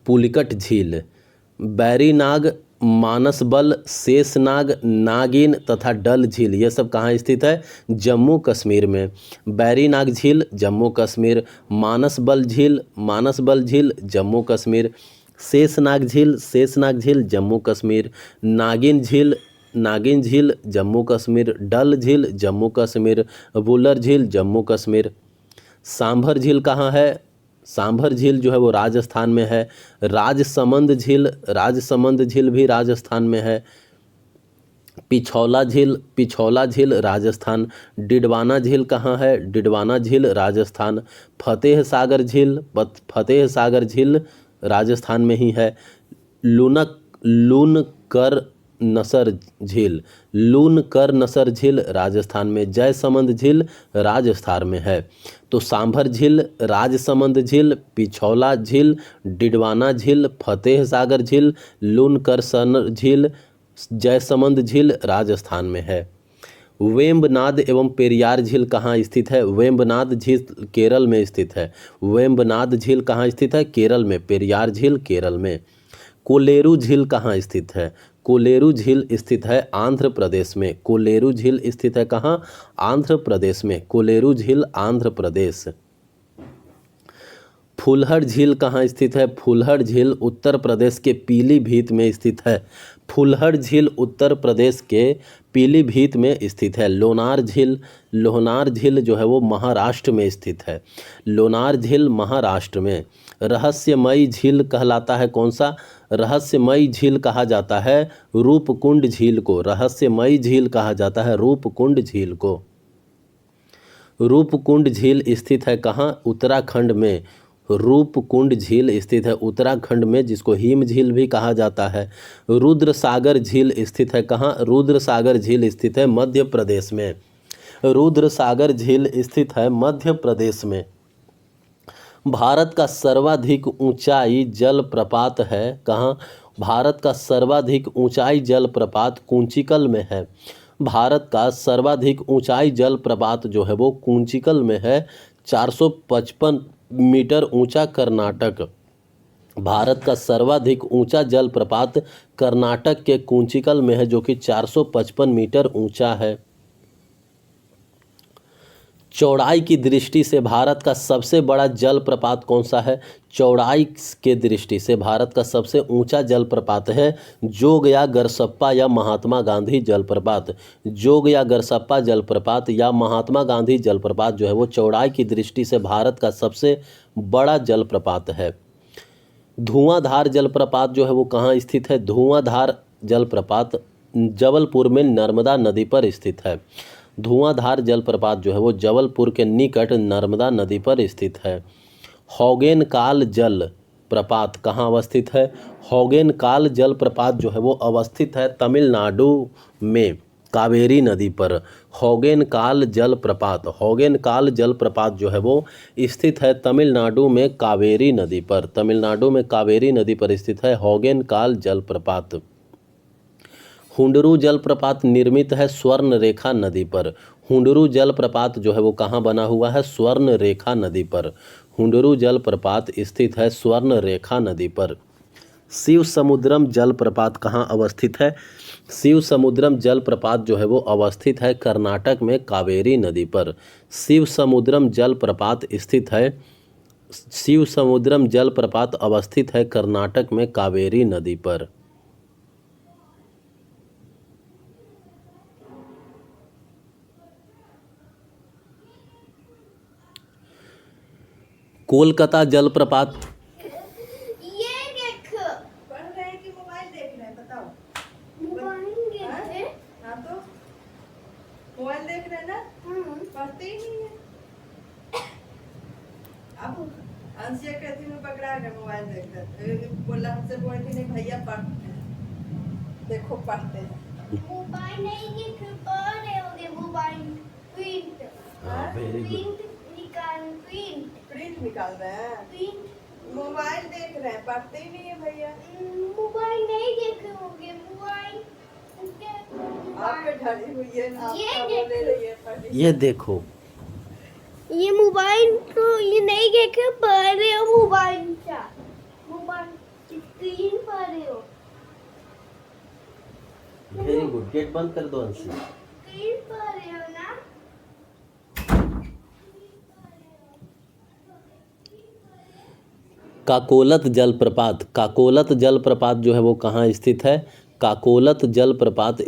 पुलिकट झील। बैरीनाग, मानसबल, शेषनाग, नागिन तथा डल झील ये सब कहाँ स्थित है? जम्मू कश्मीर में। बैरीनाग झील जम्मू कश्मीर, मानसबल झील जम्मू कश्मीर, शेषनाग झील जम्मू कश्मीर, नागिन झील जम्मू कश्मीर, डल झील जम्मू कश्मीर, वुलर झील जम्मू कश्मीर। सांभर झील कहाँ है? सांभर झील जो है वो राजस्थान में है। राजसमंद झील भी राजस्थान में है। पिछौला झील राजस्थान। डिडवाना झील कहाँ है? डिडवाना झील राजस्थान। फतेह सागर झील राजस्थान में ही है। लूनकर नसर झील राजस्थान में। जयसमंद झील राजस्थान में है। तो सांभर झील, राजसमंद झील, पिछौला झील, डिडवाना झील, फतेह सागर झील, लूनकर झील, जयसमंद झील राजस्थान में है। वेम्बनाद एवं पेरियार झील कहाँ स्थित है? वेम्बनाद झील केरल में स्थित है। वेम्बनाद झील कहाँ स्थित है? केरल में। पेरियार झील केरल में। कोलेरू झील कहाँ स्थित है? कोलेरू झील स्थित है आंध्र प्रदेश में। कोलेरू झील स्थित है कहाँ? आंध्र प्रदेश में। कोलेरू झील आंध्र प्रदेश। फुलहर झील कहाँ स्थित है? फुलहर झील उत्तर प्रदेश के पीलीभीत में स्थित है। फुलहर झील उत्तर प्रदेश के पीलीभीत में स्थित है। लोनार झील जो है वो महाराष्ट्र में स्थित है। लोनार झील महाराष्ट्र में। रहस्यमयी झील कहलाता है कौन सा? रहस्यमयी झील कहा जाता है रूपकुंड झील को। रहस्यमयी झील कहा जाता है रूपकुंड झील को। रूपकुंड झील स्थित है कहाँ? उत्तराखंड में। रूपकुंड झील स्थित है उत्तराखंड में, जिसको हिम झील भी कहा जाता है। रुद्र सागर झील स्थित है कहाँ? रुद्र सागर झील स्थित है मध्य प्रदेश में। रुद्र सागर झील स्थित है मध्य प्रदेश में। भारत का सर्वाधिक ऊंचाई जलप्रपात है कहाँ? भारत का सर्वाधिक ऊंचाई जलप्रपात कुंचिकल में है। भारत का सर्वाधिक ऊंचाई जलप्रपात जो है वो कुंचिकल में है। 455 मीटर ऊंचा कर्नाटक। भारत का सर्वाधिक ऊंचा जलप्रपात कर्नाटक के कुंचिकल में है, जो कि 455 मीटर ऊंचा है। चौड़ाई की दृष्टि से भारत का सबसे बड़ा जलप्रपात कौन सा है? चौड़ाई के दृष्टि से भारत का सबसे ऊंचा जलप्रपात है जोग या गरसप्पा या महात्मा गांधी जलप्रपात। जोग या गरसप्पा जलप्रपात या महात्मा गांधी जलप्रपात जो है वो चौड़ाई की दृष्टि से भारत का सबसे बड़ा जलप्रपात है। धुआंधार जलप्रपात जो है वो कहाँ स्थित है? धुआंधार जलप्रपात जबलपुर में नर्मदा नदी पर स्थित है। धुआंधार जलप्रपात जो है वो जबलपुर के निकट नर्मदा नदी पर स्थित है। हॉगेनकाल जलप्रपात कहाँ अवस्थित है? हॉगेनकाल जलप्रपात जो है वो अवस्थित है तमिलनाडु में कावेरी नदी पर। हॉगेनकाल जलप्रपात जो है वो स्थित है तमिलनाडु में कावेरी नदी पर। तमिलनाडु में कावेरी नदी पर स्थित है हॉगेनकाल जलप्रपात। हुंडरू जलप्रपात निर्मित है स्वर्ण रेखा नदी पर। हुंडरू जलप्रपात जो है वो कहाँ बना हुआ है? स्वर्ण रेखा नदी पर। हुंडरू जलप्रपात स्थित है स्वर्ण रेखा नदी पर। शिव समुद्रम जलप्रपात कहाँ अवस्थित है? शिव समुद्रम जलप्रपात जो है वो अवस्थित है कर्नाटक में कावेरी नदी पर। शिव समुद्रम जलप्रपात अवस्थित है कर्नाटक में कावेरी नदी पर। कोलकाता जलप्रपात। ये देखो, पढ़ रहे हैं कि मोबाइल देख रहे हैं? बताओ। मोबाइल देखते। हाँ तो मोबाइल देख रहे हैं ना, पढ़ते ही नहीं है। अब अंशिया कहती मैं पकड़ा के मोबाइल देख रहे थे, बोला हमसे बोल के नहीं भैया पढ़ते हैं, देखो पढ़ते हैं। मोबाइल नहीं देख पा रहे होगे। Mobile print very good. Print निकाल रहे हैं, मोबाइल देख रहे हैं, पढ़ते ही नहीं है भैया। मोबाइल नहीं देखे होगे। मोबाइल आप पे ढली हुई है ना, ये आप क्या बोले रही है? पढ़ी। ये देखो, ये मोबाइल तो ये नहीं देखे पढ़ रहे हो। मोबाइल स्क्रीन पढ़ रहे हो। Very good. गेट बंद कर दो अंशी। स्क्रीन पढ़ रहे हो ना। काकोलत जलप्रपात जो है वो कहाँ स्थित है? काकोलत जलप्रपात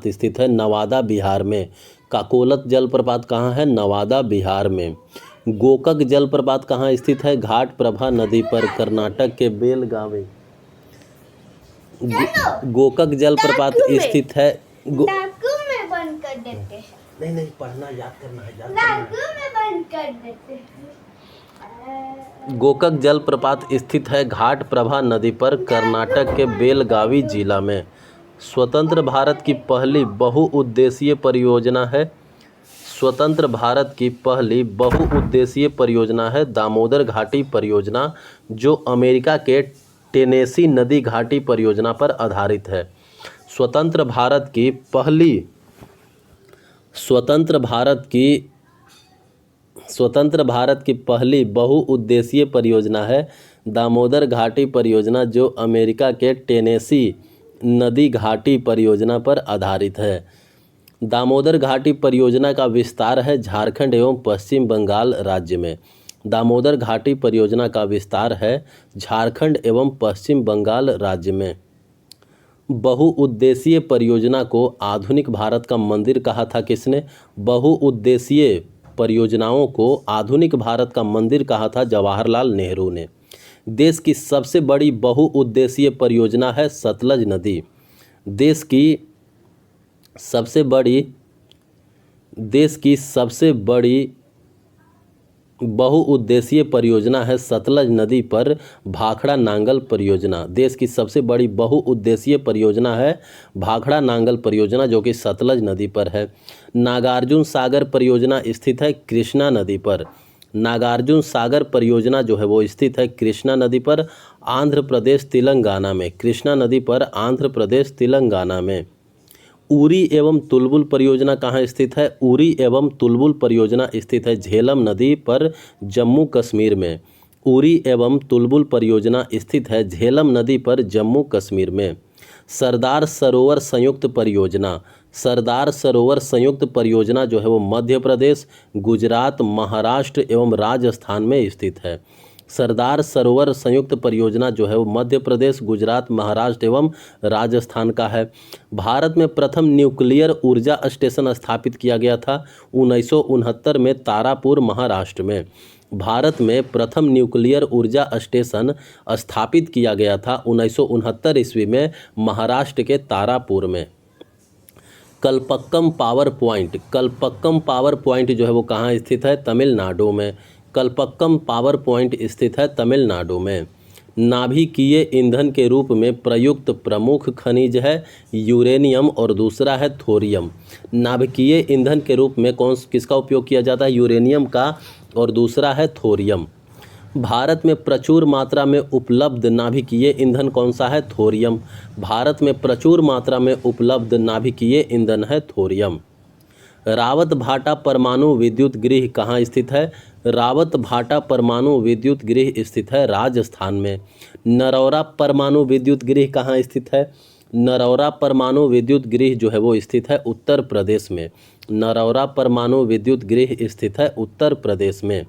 स्थित है नवादा बिहार में। काकोलत जलप्रपात कहाँ है? नवादा बिहार में। गोकक जलप्रपात कहाँ स्थित है? घाट प्रभा नदी पर कर्नाटक के बेलगावी। गोकक जलप्रपात स्थित है डाकू में बंद कर देते हैं। नहीं पढ़ना याद करना है। डाकू में बंद कर देते हैं। गोकक जलप्रपात स्थित है घाट प्रभा नदी पर कर्नाटक के बेलगावी जिला में। स्वतंत्र भारत की पहली बहुउद्देशीय परियोजना है। स्वतंत्र भारत की पहली बहुउद्देशीय परियोजना है दामोदर घाटी परियोजना, जो अमेरिका के टेनेसी नदी घाटी परियोजना पर आधारित है। स्वतंत्र भारत की पहली बहुउद्देशीय परियोजना है दामोदर घाटी परियोजना, जो अमेरिका के टेनेसी नदी घाटी परियोजना पर आधारित है। दामोदर घाटी परियोजना का विस्तार है झारखंड एवं पश्चिम बंगाल राज्य में। दामोदर घाटी परियोजना का विस्तार है झारखंड एवं पश्चिम बंगाल राज्य में। बहुउद्देशीय परियोजना को आधुनिक भारत का मंदिर कहा था किसने? बहुउद्देशीय परियोजनाओं को आधुनिक भारत का मंदिर कहा था जवाहरलाल नेहरू ने। देश की सबसे बड़ी बहुउद्देशीय परियोजना है सतलज नदी। देश की सबसे बड़ी बहुउद्देशीय परियोजना है सतलज नदी पर भाखड़ा नांगल परियोजना। देश की सबसे बड़ी बहुउद्देशीय परियोजना है भाखड़ा नांगल परियोजना जो कि सतलज नदी पर है। नागार्जुन सागर परियोजना स्थित है कृष्णा नदी पर। नागार्जुन सागर परियोजना जो है वो स्थित है कृष्णा नदी पर आंध्र प्रदेश तेलंगाना में। कृष्णा नदी पर आंध्र प्रदेश तेलंगाना में। उरी एवं तुलबुल परियोजना कहाँ स्थित है? उरी एवं तुलबुल परियोजना स्थित है झेलम नदी पर जम्मू कश्मीर में। उरी एवं तुलबुल परियोजना स्थित है झेलम नदी पर जम्मू कश्मीर में। सरदार सरोवर संयुक्त परियोजना। सरदार सरोवर संयुक्त परियोजना जो है वो मध्य प्रदेश, गुजरात, महाराष्ट्र एवं राजस्थान में स्थित है। सरदार सरोवर संयुक्त परियोजना जो है वो मध्य प्रदेश, गुजरात, महाराष्ट्र एवं राजस्थान का है। भारत में प्रथम न्यूक्लियर ऊर्जा स्टेशन स्थापित किया गया था 1969 में तारापुर, महाराष्ट्र में। भारत में प्रथम न्यूक्लियर ऊर्जा स्टेशन स्थापित किया गया था 1969 ईस्वी में महाराष्ट्र के तारापुर में। Kalpakkam power point. Kalpakkam power point जो है वो कहाँ स्थित है? तमिलनाडु में। कल्पक्कम पावर पॉइंट स्थित है तमिलनाडु में। नाभिकीय ईंधन के रूप में प्रयुक्त प्रमुख खनिज है यूरेनियम और दूसरा है थोरियम। नाभिकीय ईंधन के रूप में किसका उपयोग किया जाता है? यूरेनियम का, और दूसरा है थोरियम। भारत में प्रचुर मात्रा में उपलब्ध नाभिकीय ईंधन कौन सा है? थोरियम। भारत में प्रचुर मात्रा में उपलब्ध नाभिकीय ईंधन है थोरियम। रावत भाटा परमाणु विद्युत गृह कहाँ स्थित है? रावत भाटा परमाणु विद्युत गृह स्थित है राजस्थान में। नरौरा परमाणु विद्युत गृह कहाँ स्थित है? नरौरा परमाणु विद्युत गृह जो है वो स्थित है उत्तर प्रदेश में। नरौरा परमाणु विद्युत गृह स्थित है उत्तर प्रदेश में।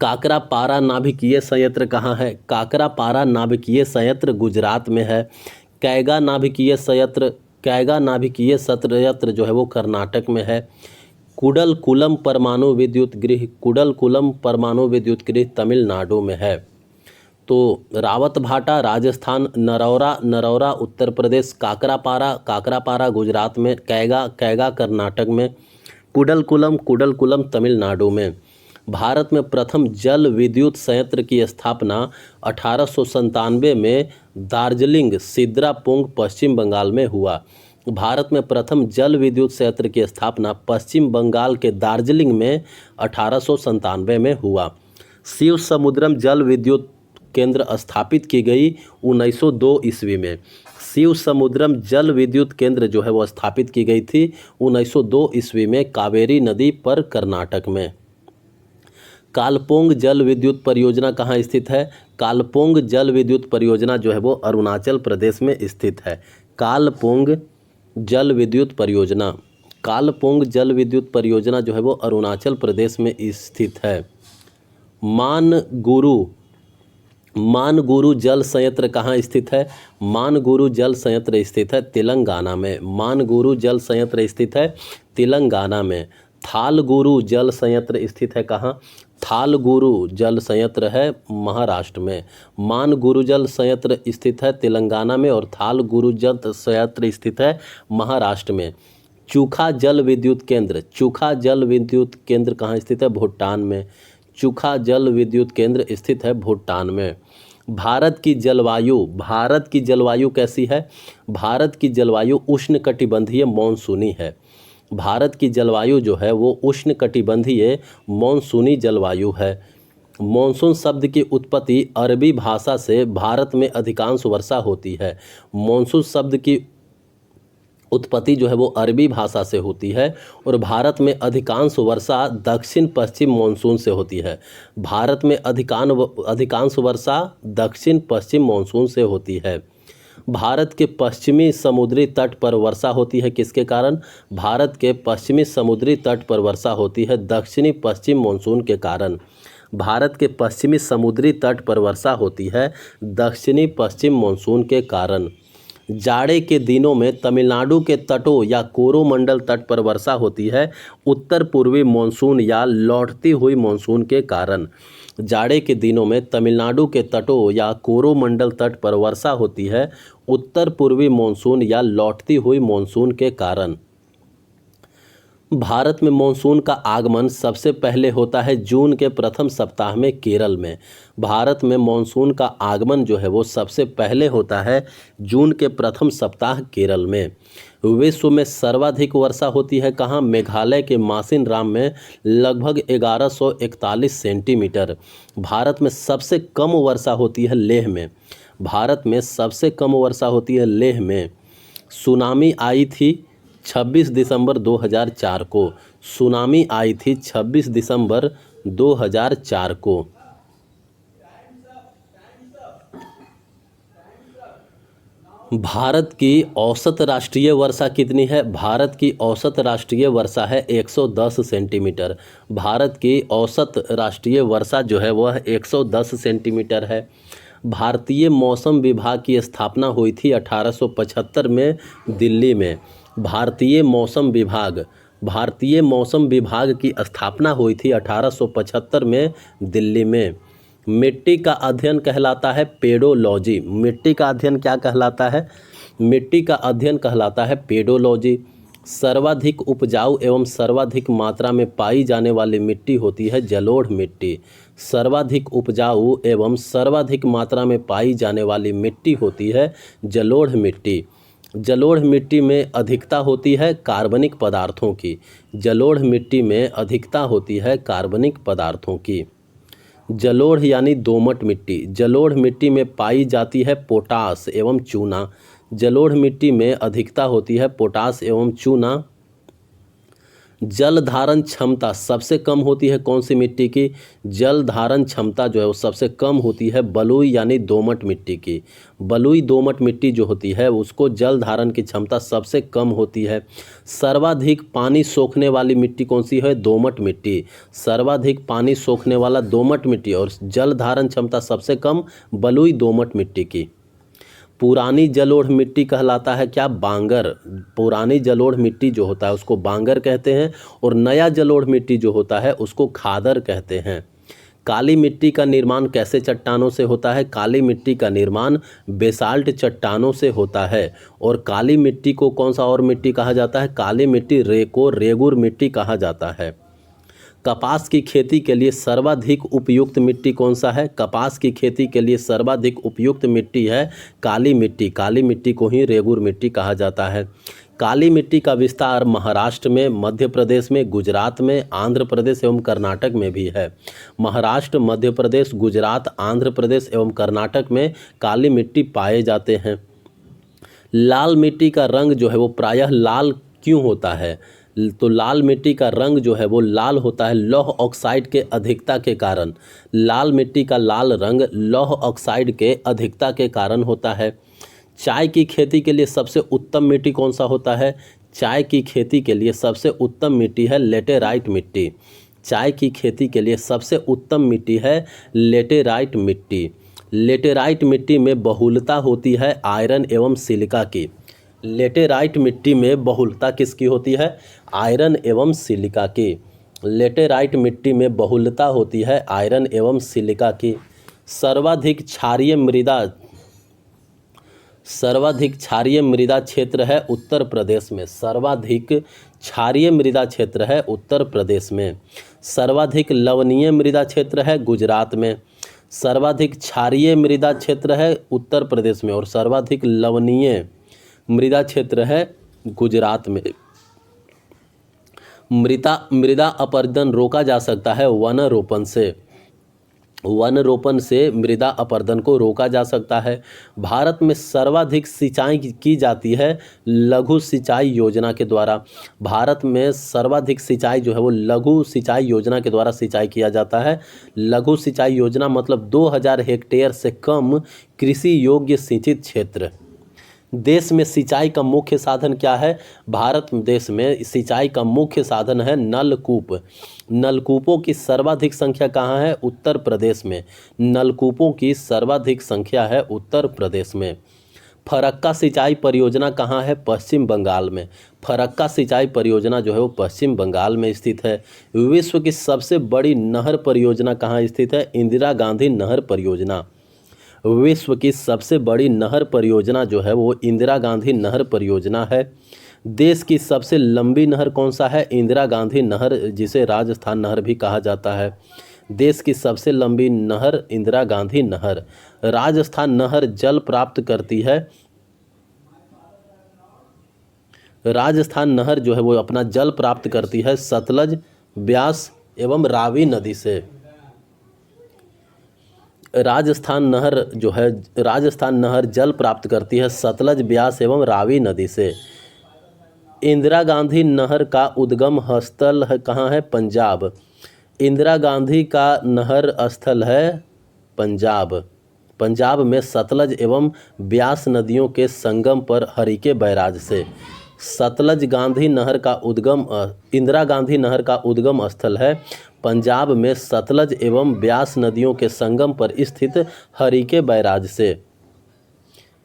काकरापारा नाभिकीय संयंत्र कहाँ है? काकरापारा नाभिकीय संयंत्र गुजरात में है। कैगा नाभिकीय संयंत्र जो है वो कर्नाटक में है। कुडलकुलम परमाणु विद्युत गृह तमिलनाडु में है। तो रावत भाटा राजस्थान, नरौरा उत्तर प्रदेश, काकरापारा गुजरात में, कैगा कर्नाटक में, कुडलकुलम तमिलनाडु में। भारत में प्रथम जल विद्युत संयंत्र की स्थापना 1897 में दार्जिलिंग सिद्रापुंग पश्चिम बंगाल में हुआ। भारत में प्रथम जल विद्युत संयंत्र की स्थापना पश्चिम बंगाल के दार्जिलिंग में 1897 में हुआ। शिव समुद्रम जल विद्युत केंद्र स्थापित की गई 1902 ईस्वी में। शिव समुद्रम जल विद्युत केंद्र जो है वो स्थापित की गई थी 1902 ईस्वी में कावेरी नदी पर कर्नाटक में। कालपोंग जल विद्युत परियोजना कहाँ स्थित है? कालपोंग जल विद्युत परियोजना जो है वो अरुणाचल प्रदेश में स्थित है। कालपोंग जल विद्युत परियोजना जो है वो अरुणाचल प्रदेश में स्थित है। मानगुरु जल संयंत्र कहाँ स्थित है? मानगुरु जल संयंत्र स्थित है तेलंगाना में। मानगुरु जल संयंत्र स्थित है तेलंगाना में। थालगुरु जल संयंत्र स्थित है कहाँ? थालगुरु जल संयंत्र है महाराष्ट्र में। मानगुरु जल संयंत्र स्थित है तेलंगाना में और थालगुरु जल संयंत्र स्थित है महाराष्ट्र में। चूखा जल विद्युत केंद्र कहाँ स्थित है? भूटान में। चूखा जल विद्युत केंद्र स्थित है भूटान में। भारत की जलवायु कैसी है? भारत की जलवायु उष्णकटिबंधीय मॉनसूनी है। भारत की जलवायु जो है वो उष्णकटिबंधीय मॉनसूनी जलवायु है। मॉनसून शब्द की उत्पत्ति अरबी भाषा से भारत में अधिकांश वर्षा होती है। मॉनसून शब्द की उत्पत्ति जो है वो अरबी भाषा से होती है और भारत में अधिकांश वर्षा दक्षिण पश्चिम मॉनसून से होती है। भारत में अधिकांश वर्षा दक्षिण पश्चिम मॉनसून से होती है। भारत के पश्चिमी समुद्री तट पर वर्षा होती है किसके कारण? भारत के पश्चिमी समुद्री तट पर वर्षा होती है दक्षिणी पश्चिम मॉनसून के कारण। भारत के पश्चिमी समुद्री तट पर वर्षा होती है दक्षिणी पश्चिम मानसून के कारण। जाड़े के दिनों में तमिलनाडु के तटों या कोरोमंडल तट पर वर्षा होती है उत्तर पूर्वी मानसून या लौटती हुई मानसून के कारण। जाड़े के दिनों में तमिलनाडु के तटों या कोरोमंडल तट पर वर्षा होती है उत्तर पूर्वी मानसून या लौटती हुई मानसून के कारण। भारत में मानसून का आगमन सबसे पहले होता है जून के प्रथम सप्ताह में केरल में। भारत में मानसून का आगमन जो है वो सबसे पहले होता है जून के प्रथम सप्ताह केरल में। विश्व में सर्वाधिक वर्षा होती है कहाँ? मेघालय के मासिन राम में लगभग 1141 सेंटीमीटर। भारत में सबसे कम वर्षा होती है लेह में। भारत में सबसे कम वर्षा होती है लेह में। सुनामी आई थी 26 दिसंबर 2004 को। सुनामी आई थी 26 दिसंबर 2004 को। भारत की औसत राष्ट्रीय वर्षा कितनी है? भारत की औसत राष्ट्रीय वर्षा है 110 सेंटीमीटर। भारत की औसत राष्ट्रीय वर्षा जो है वह 110 सेंटीमीटर है। भारतीय मौसम विभाग की स्थापना हुई थी 1875 में दिल्ली में। भारतीय मौसम विभाग की स्थापना हुई थी 1875 में दिल्ली में। मिट्टी का अध्ययन कहलाता है पेडोलॉजी। मिट्टी का अध्ययन क्या कहलाता है? मिट्टी का अध्ययन कहलाता है पेडोलॉजी। सर्वाधिक उपजाऊ एवं सर्वाधिक मात्रा में पाई जाने वाली मिट्टी होती है जलोढ़ मिट्टी। सर्वाधिक उपजाऊ एवं सर्वाधिक मात्रा में पाई जाने वाली मिट्टी होती है जलोढ़ मिट्टी। जलोढ़ मिट्टी में अधिकता होती है कार्बनिक पदार्थों की। जलोढ़ मिट्टी में अधिकता होती है कार्बनिक पदार्थों की। जलोढ़ यानी दोमट मिट्टी। जलोढ़ मिट्टी में पाई जाती है पोटास एवं चूना। जलोढ़ मिट्टी में अधिकता होती है पोटास एवं चूना। जल धारण क्षमता सबसे कम होती है कौन सी मिट्टी की? जल धारण क्षमता जो है वो सबसे कम होती है बलुई यानी दोमट मिट्टी की। बलुई दोमट मिट्टी जो होती है उसको जल धारण की क्षमता सबसे कम होती है। सर्वाधिक पानी सोखने वाली मिट्टी कौन सी है? दोमट मिट्टी। सर्वाधिक पानी सोखने वाला दोमट मिट्टी और जल धारण क्षमता सबसे कम बलुई दोमट मिट्टी की। पुरानी जलोढ़ मिट्टी कहलाता है क्या? बांगर। पुरानी जलोढ़ मिट्टी जो होता है उसको बांगर कहते हैं और नया जलोढ़ मिट्टी जो होता है उसको खादर कहते हैं। काली मिट्टी का निर्माण कैसे चट्टानों से होता है? काली मिट्टी का निर्माण बेसाल्ट चट्टानों से होता है। और काली मिट्टी को कौन सा और मिट्टी कहा जाता है? काली मिट्टी रेको रेगुर मिट्टी कहा जाता है। कपास की खेती के लिए सर्वाधिक उपयुक्त मिट्टी कौन सा है? कपास की खेती के लिए सर्वाधिक उपयुक्त मिट्टी है काली मिट्टी। काली मिट्टी को ही रेगुर मिट्टी कहा जाता है। काली मिट्टी का विस्तार महाराष्ट्र में, मध्य प्रदेश में, गुजरात में, आंध्र प्रदेश एवं कर्नाटक में भी है। महाराष्ट्र, मध्य प्रदेश, गुजरात, आंध्र प्रदेश एवं कर्नाटक में काली मिट्टी पाए जाते हैं। लाल मिट्टी का रंग जो है वो प्रायः लाल क्यों होता है? तो लाल मिट्टी का रंग जो है वो लाल होता है लौह ऑक्साइड के अधिकता के कारण। लाल मिट्टी का लाल रंग लौह ऑक्साइड के अधिकता के कारण होता है। चाय की खेती के लिए सबसे उत्तम मिट्टी कौन सा होता है? चाय की खेती के लिए सबसे उत्तम मिट्टी है लेटेराइट मिट्टी। चाय की खेती के लिए सबसे उत्तम मिट्टी है लेटेराइट मिट्टी। लेटेराइट मिट्टी में बहुलता होती है आयरन एवं सिलिका की। लेटेराइट मिट्टी में बहुलता किसकी होती है? आयरन एवं सिलिका की। लेटेराइट मिट्टी में बहुलता होती है आयरन एवं सिलिका की। सर्वाधिक क्षारीय मृदा क्षेत्र है उत्तर प्रदेश में। सर्वाधिक क्षारीय मृदा क्षेत्र है उत्तर प्रदेश में। सर्वाधिक लवणीय मृदा क्षेत्र है गुजरात में। सर्वाधिक क्षारीय मृदा क्षेत्र है उत्तर प्रदेश में और सर्वाधिक लवणीय मृदा क्षेत्र है गुजरात में। मृदा अपरदन रोका जा सकता है वन रोपण से। वन रोपण से मृदा अपरदन को रोका जा सकता है। भारत में सर्वाधिक सिंचाई की जाती है लघु सिंचाई योजना के द्वारा। भारत में सर्वाधिक सिंचाई जो है वो लघु सिंचाई योजना के द्वारा सिंचाई किया जाता है। लघु सिंचाई योजना मतलब 2000 हेक्टेयर से कम कृषि योग्य सिंचित क्षेत्र। देश में सिंचाई का मुख्य साधन क्या है? भारत देश में सिंचाई का मुख्य साधन है नलकूप। नलकूपों की सर्वाधिक संख्या कहाँ है? उत्तर प्रदेश में। नलकूपों की सर्वाधिक संख्या है उत्तर प्रदेश में। फरक्का सिंचाई परियोजना कहाँ है? पश्चिम बंगाल में। फरक्का सिंचाई परियोजना जो है वो पश्चिम बंगाल में स्थित है। विश्व की सबसे बड़ी नहर परियोजना कहाँ स्थित है? इंदिरा गांधी नहर परियोजना। विश्व की सबसे बड़ी नहर परियोजना जो है वो इंदिरा गांधी नहर परियोजना है। देश की सबसे लंबी नहर कौन सा है? इंदिरा गांधी नहर, जिसे राजस्थान नहर भी कहा जाता है। देश की सबसे लंबी नहर इंदिरा गांधी नहर। राजस्थान नहर जल प्राप्त करती है, राजस्थान नहर जो है वो अपना जल प्राप्त करती है सतलज, ब्यास एवं रावी नदी से। राजस्थान नहर जल प्राप्त करती है सतलज, ब्यास एवं रावी नदी से। इंदिरा गांधी नहर का उद्गम स्थल है कहाँ है? पंजाब। इंदिरा गांधी का नहर स्थल है पंजाब। पंजाब में सतलज एवं ब्यास नदियों के संगम पर हरिके बैराज से। सतलज गांधी नहर का उद्गम इंदिरा गांधी नहर का उद्गम स्थल है पंजाब में सतलज एवं ब्यास नदियों के संगम पर स्थित हरिके बैराज से।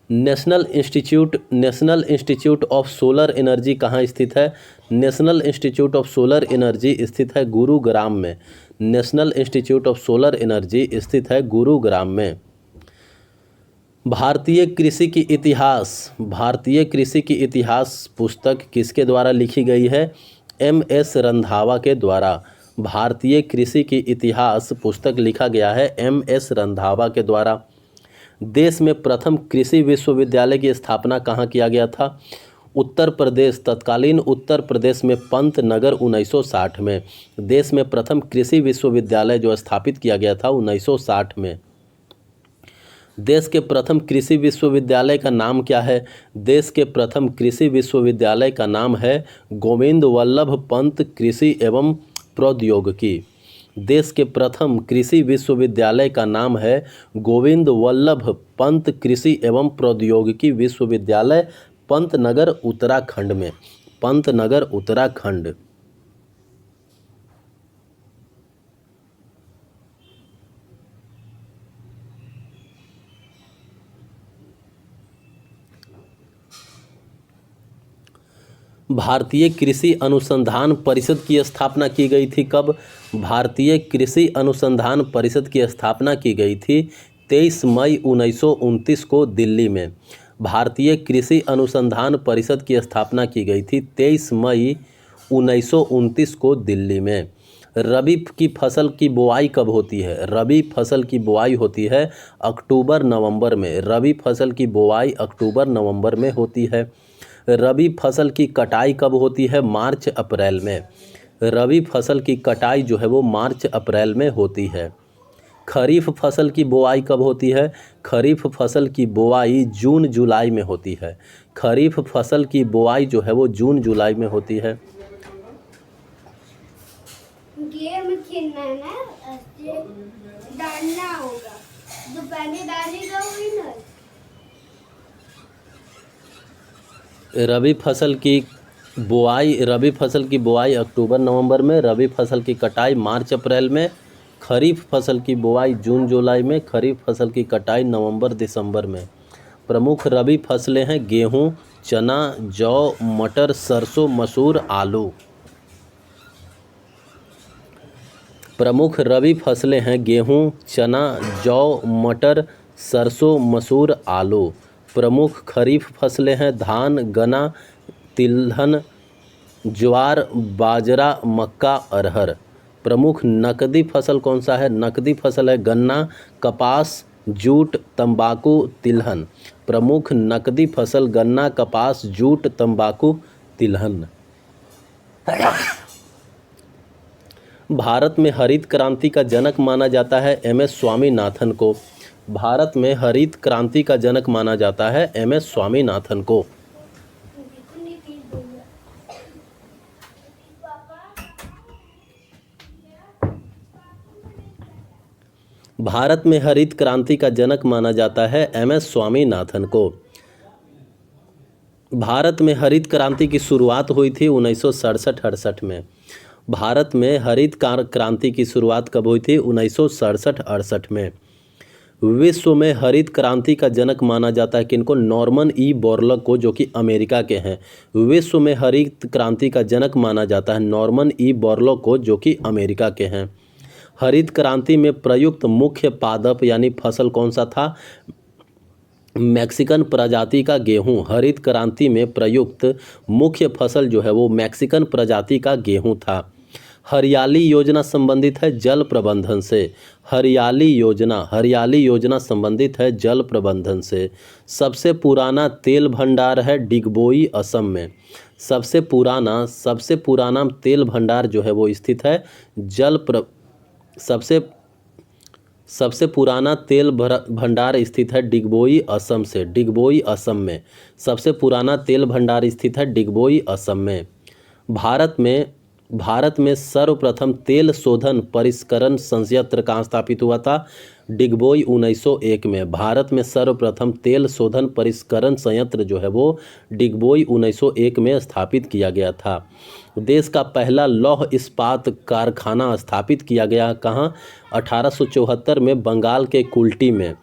National institute of solar energy कहाँ स्थित है? National institute of solar energy स्थित है गुरुग्राम में। National institute of solar energy स्थित है गुरुग्राम में। भारतीय कृषि की इतिहास पुस्तक किसके द्वारा लिखी गई है? MS रंधावा के द्वारा। भारतीय कृषि की इतिहास पुस्तक लिखा गया है MS रंधावा के द्वारा। देश में प्रथम कृषि विश्वविद्यालय की स्थापना कहाँ किया गया था? उत्तर प्रदेश, तत्कालीन उत्तर प्रदेश में पंतनगर 1960 में। देश में प्रथम कृषि विश्वविद्यालय जो स्थापित किया गया था 1960 में। देश के प्रथम कृषि विश्वविद्यालय का नाम क्या है? देश के प्रथम कृषि विश्वविद्यालय का नाम है गोविंद वल्लभ पंत कृषि एवं प्रौद्योगिकी। देश के प्रथम कृषि विश्वविद्यालय का नाम है गोविंद वल्लभ पंत कृषि एवं प्रौद्योगिकी विश्वविद्यालय, पंतनगर उत्तराखंड में। पंतनगर उत्तराखंड। भारतीय कृषि अनुसंधान परिषद की स्थापना की गई थी कब? भारतीय कृषि अनुसंधान परिषद की स्थापना की गई थी 23 मई 1929 को दिल्ली में। भारतीय कृषि अनुसंधान परिषद की स्थापना की गई थी 23 मई 1929 को दिल्ली में। रबी की फसल की बुआई कब होती है? रबी फसल की बुआई होती है अक्टूबर नवंबर में। रबी फसल की बुआई अक्टूबर नवंबर में होती है। रबी फसल की कटाई कब होती है? मार्च अप्रैल में। रबी फसल की कटाई जो है वो मार्च अप्रैल में होती है। खरीफ फसल की बुआई कब होती है? खरीफ फसल की बुआई जून जुलाई में होती है। खरीफ फसल की बुआई जो है वो जून जुलाई में होती है। गेम खेलना है ना, ऐसे डालना होगा, जो पहले डालेगा वही ना। रबी फसल की बुआई अक्टूबर नवंबर में। रबी फसल की कटाई मार्च अप्रैल में। खरीफ फसल की बुआई जून जुलाई में। खरीफ फसल की कटाई नवंबर दिसंबर में। प्रमुख रबी फसलें हैं गेहूं, चना, जौ, मटर, सरसों, मसूर, आलू। प्रमुख रबी फसलें हैं गेहूं, चना, जौ, मटर, सरसों, मसूर, आलू। प्रमुख खरीफ फसलें हैं धान, गन्ना, तिलहन, ज्वार, बाजरा, मक्का, अरहर। प्रमुख नकदी फसल कौन सा है? नकदी फसल है गन्ना, कपास, जूट, तंबाकू, तिलहन। प्रमुख नकदी फसल गन्ना, कपास, जूट, तंबाकू, तिलहन। भारत में हरित क्रांति का जनक माना जाता है MS स्वामीनाथन को। भारत में हरित क्रांति का जनक माना जाता है MS स्वामीनाथन को। भारत में हरित क्रांति का जनक माना जाता है MS स्वामीनाथन को। भारत में हरित क्रांति की शुरुआत हुई थी 1967-68 में। भारत में हरित क्रांति की शुरुआत कब हुई थी? 1967-68 में। विश्व में हरित क्रांति का जनक माना जाता है किनको? नॉर्मन ई बोरलॉग को, जो कि अमेरिका के हैं। विश्व में हरित क्रांति का जनक माना जाता है नॉर्मन ई बोरलॉग को, जो कि अमेरिका के हैं। हरित क्रांति में प्रयुक्त मुख्य पादप यानी फसल कौन सा था? मैक्सिकन प्रजाति का गेहूं। हरित क्रांति में प्रयुक्त मुख्य फसल जो है वो मैक्सिकन प्रजाति का गेहूं था। हरियाली योजना संबंधित है जल प्रबंधन से। हरियाली योजना संबंधित है जल प्रबंधन से। सबसे पुराना तेल भंडार है डिगबोई, असम में। सबसे पुराना तेल भंडार जो है वो स्थित है सबसे पुराना तेल भंडार स्थित है डिगबोई, असम से। डिगबोई, असम में सबसे पुराना तेल भंडार स्थित है डिगबोई, असम में। भारत में सर्वप्रथम तेल शोधन परिष्करण संयंत्र कहाँ स्थापित हुआ था? डिगबोई, 1901 में। भारत में सर्वप्रथम तेल शोधन परिष्करण संयंत्र जो है वो डिगबोई 1901 में स्थापित किया गया था। देश का पहला लौह इस्पात कारखाना स्थापित किया गया कहाँ? 1874 में बंगाल के कुल्टी में।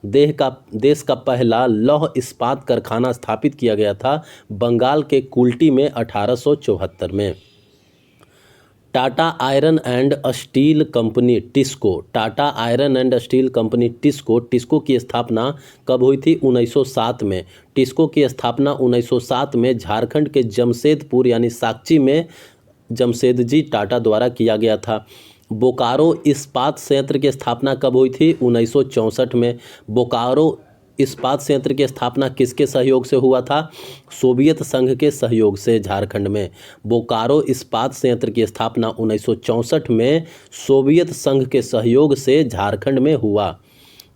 देश का पहला लौह इस्पात कारखाना स्थापित किया गया था बंगाल के कुल्टी में 1874 में। Tata iron and steel company TISCO. Tata iron and steel company TISCO की स्थापना कब हुई थी? 1907 में। टिस्को की स्थापना 1907 में झारखंड के जमशेदपुर यानी साक्ची में जमशेदजी टाटा द्वारा किया गया था। बोकारो इस्पात संयंत्र की स्थापना कब हुई थी? 1964 में। बोकारो इस्पात संयंत्र की स्थापना किसके सहयोग से हुआ था? सोवियत संघ के सहयोग से झारखंड में। बोकारो इस्पात संयंत्र की स्थापना 1964 में सोवियत संघ के सहयोग से झारखंड में हुआ।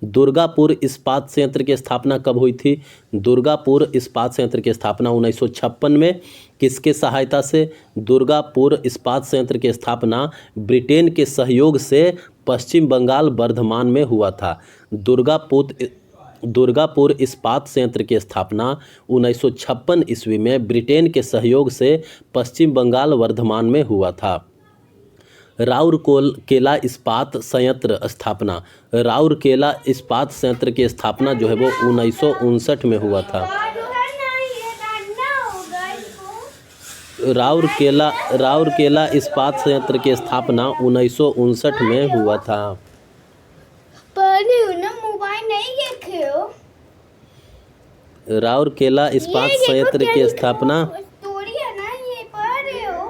दुर्गापुर इस्पात संयंत्र की स्थापना कब हुई थी? दुर्गापुर इस्पात संयंत्र की स्थापना 1956 में। किसके सहायता से? दुर्गापुर इस्पात संयंत्र की स्थापना ब्रिटेन के सहयोग से पश्चिम बंगाल वर्धमान में हुआ था। दुर्गापुर इस्पात संयंत्र की स्थापना 1956 ईस्वी में ब्रिटेन के सहयोग से पश्चिम बंगाल वर्धमान में हुआ था। राउरकेला इस्पात संयंत्र स्थापना। राउरकेला इस्पात संयंत्र की स्थापना जो है वो 1959 में हुआ था। राउरकेला इस्पात संयंत्र की स्थापना 1959 में हुआ था। मोबाइल नहीं देखे हो? राउरकेला इस्पात संयंत्र की स्थापना स्टोरी है ना, ये पढ़ रहे हो?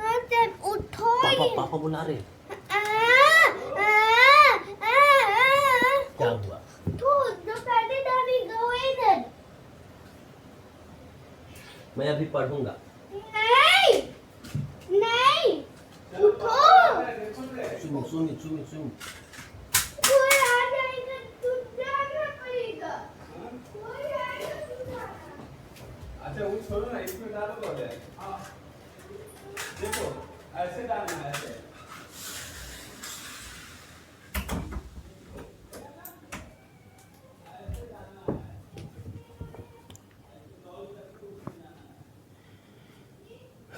तब उठो। पापा बुला रहे। क्या हुआ? मैं अभी पढ़ूंगा। नहीं उठो। सुन। कोई आ जाएगा, तुम जाना पड़ेगा। कोई आएगा, तुम जाना। अच्छा वो छोड़ो ना, इसमें डालो बोले। देखो ऐसे डालना है, ऐसे।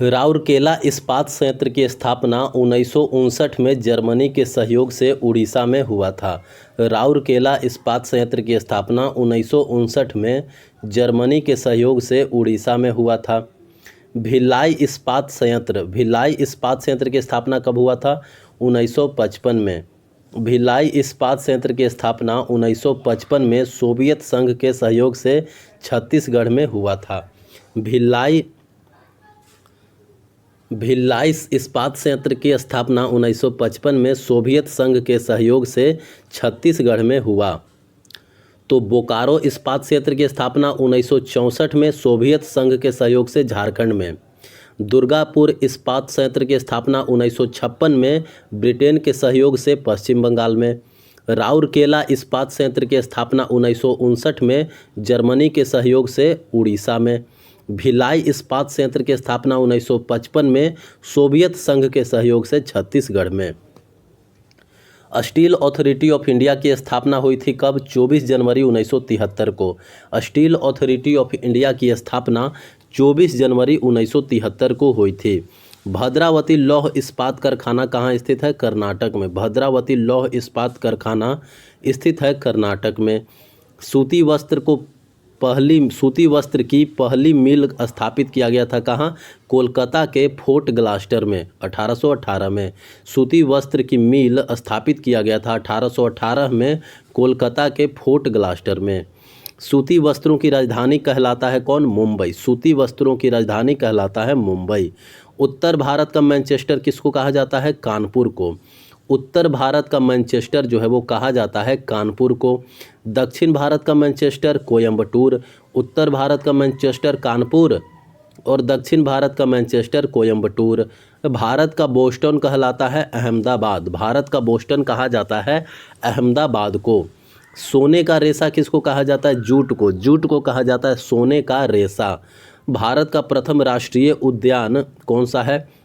राउरकेला इस्पात संयंत्र की स्थापना 1959 में जर्मनी के सहयोग से उड़ीसा में हुआ था। राउरकेला इस्पात संयंत्र की स्थापना 1959 में जर्मनी के सहयोग से उड़ीसा में हुआ था। भिलाई इस्पात संयंत्र की स्थापना कब हुआ था? 1955 में। भिलाई इस्पात संयंत्र की स्थापना 1955 में सोवियत संघ के सहयोग से छत्तीसगढ़ में हुआ था। भिलाई इस्पात संयंत्र की स्थापना 1955 में सोवियत संघ के सहयोग से छत्तीसगढ़ में हुआ। तो बोकारो इस्पात संयंत्र की स्थापना 1964 में सोवियत संघ के सहयोग से झारखंड में। दुर्गापुर इस्पात संयंत्र की स्थापना 1956 में ब्रिटेन के सहयोग से पश्चिम बंगाल में। राउरकेला इस्पात संयंत्र की स्थापना 1959 में जर्मनी के सहयोग से उड़ीसा में। भिलाई इस्पात संयंत्र की स्थापना 1955 में सोवियत संघ के सहयोग से छत्तीसगढ़ में। स्टील अथॉरिटी ऑफ इंडिया की स्थापना हुई थी कब? 24 जनवरी 1973 को। स्टील अथॉरिटी ऑफ इंडिया की स्थापना 24 जनवरी 1973 को हुई थी। भद्रावती लौह इस्पात कारखाना कहाँ स्थित है? कर्नाटक में। भद्रावती लौह इस्पात कारखाना स्थित है कर्नाटक में। सूती वस्त्र की पहली मिल स्थापित किया गया था कहाँ? कोलकाता के फोर्ट ग्लास्टर में 1818 में। सूती वस्त्र की मिल स्थापित किया गया था 1818 में कोलकाता के फोर्ट ग्लास्टर में। सूती वस्त्रों की राजधानी कहलाता है कौन? मुंबई। सूती वस्त्रों की राजधानी कहलाता है मुंबई। उत्तर भारत का मैनचेस्टर किसको कहा जाता है? कानपुर को। उत्तर भारत का मैनचेस्टर जो है वो कहा जाता है कानपुर को। दक्षिण भारत का मैनचेस्टर कोयम्बटूर। उत्तर भारत का मैनचेस्टर कानपुर और दक्षिण भारत का मैनचेस्टर कोयम्बटूर। भारत का बोस्टन कहलाता है अहमदाबाद। भारत का बोस्टन कहा जाता है अहमदाबाद को। सोने का रेशा किसको कहा जाता है? जूट को। जूट को कहा जाता है सोने का रेशा। भारत का प्रथम राष्ट्रीय उद्यान कौन सा है?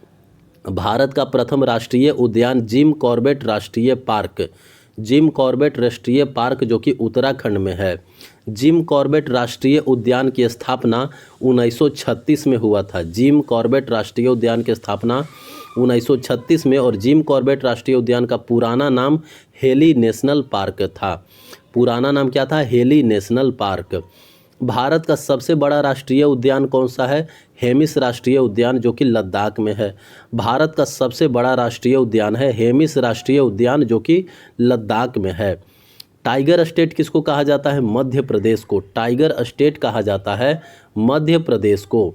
भारत का प्रथम राष्ट्रीय उद्यान जिम कॉर्बेट राष्ट्रीय पार्क। जिम कॉर्बेट राष्ट्रीय पार्क जो कि उत्तराखंड में है। जिम कॉर्बेट राष्ट्रीय उद्यान की स्थापना 1936 में हुआ था। जिम कॉर्बेट राष्ट्रीय उद्यान की स्थापना 1936 में और जिम कॉर्बेट राष्ट्रीय उद्यान का पुराना नाम हेली नेशनल पार्क था। पुराना नाम क्या था? Heli national park. भारत का सबसे बड़ा राष्ट्रीय उद्यान कौन सा है? हेमिस राष्ट्रीय उद्यान जो कि लद्दाख में है। भारत का सबसे बड़ा राष्ट्रीय उद्यान है हेमिस राष्ट्रीय उद्यान जो कि लद्दाख में है। टाइगर स्टेट किसको कहा जाता है? मध्य प्रदेश को। टाइगर स्टेट कहा जाता है मध्य प्रदेश को।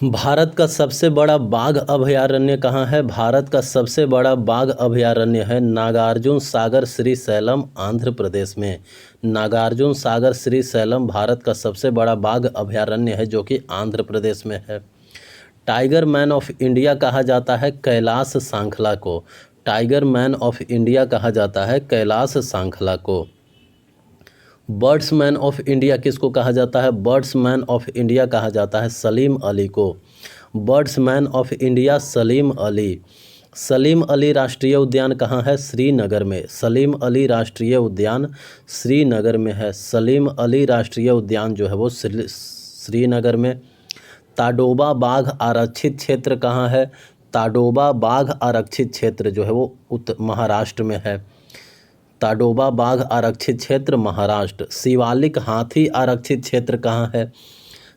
भारत का सबसे बड़ा बाघ अभयारण्य कहाँ है? भारत का सबसे बड़ा बाघ अभयारण्य है नागार्जुन सागर श्रीशैलम आंध्र प्रदेश में। नागार्जुन सागर श्रीशैलम भारत का सबसे बड़ा बाघ अभयारण्य है जो कि आंध्र प्रदेश में है। टाइगर मैन ऑफ इंडिया कहा जाता है कैलाश सांखला को। टाइगर मैन ऑफ इंडिया कहा जाता है कैलाश सांखला को। बर्ड्समैन ऑफ इंडिया किसको कहा जाता है? बर्ड्समैन ऑफ इंडिया कहा जाता है सलीम अली को। बर्ड्समैन ऑफ इंडिया सलीम अली। सलीम अली राष्ट्रीय उद्यान कहाँ है? श्रीनगर में। सलीम अली राष्ट्रीय उद्यान श्रीनगर में है। सलीम अली राष्ट्रीय उद्यान जो है वो श्रीनगर में। ताडोबा बाघ आरक्षित क्षेत्र कहाँ है? ताडोबा बाघ आरक्षित क्षेत्र जो है वो महाराष्ट्र में है। ताडोबा बाघ आरक्षित क्षेत्र महाराष्ट्र। शिवालिक हाथी आरक्षित क्षेत्र कहाँ है?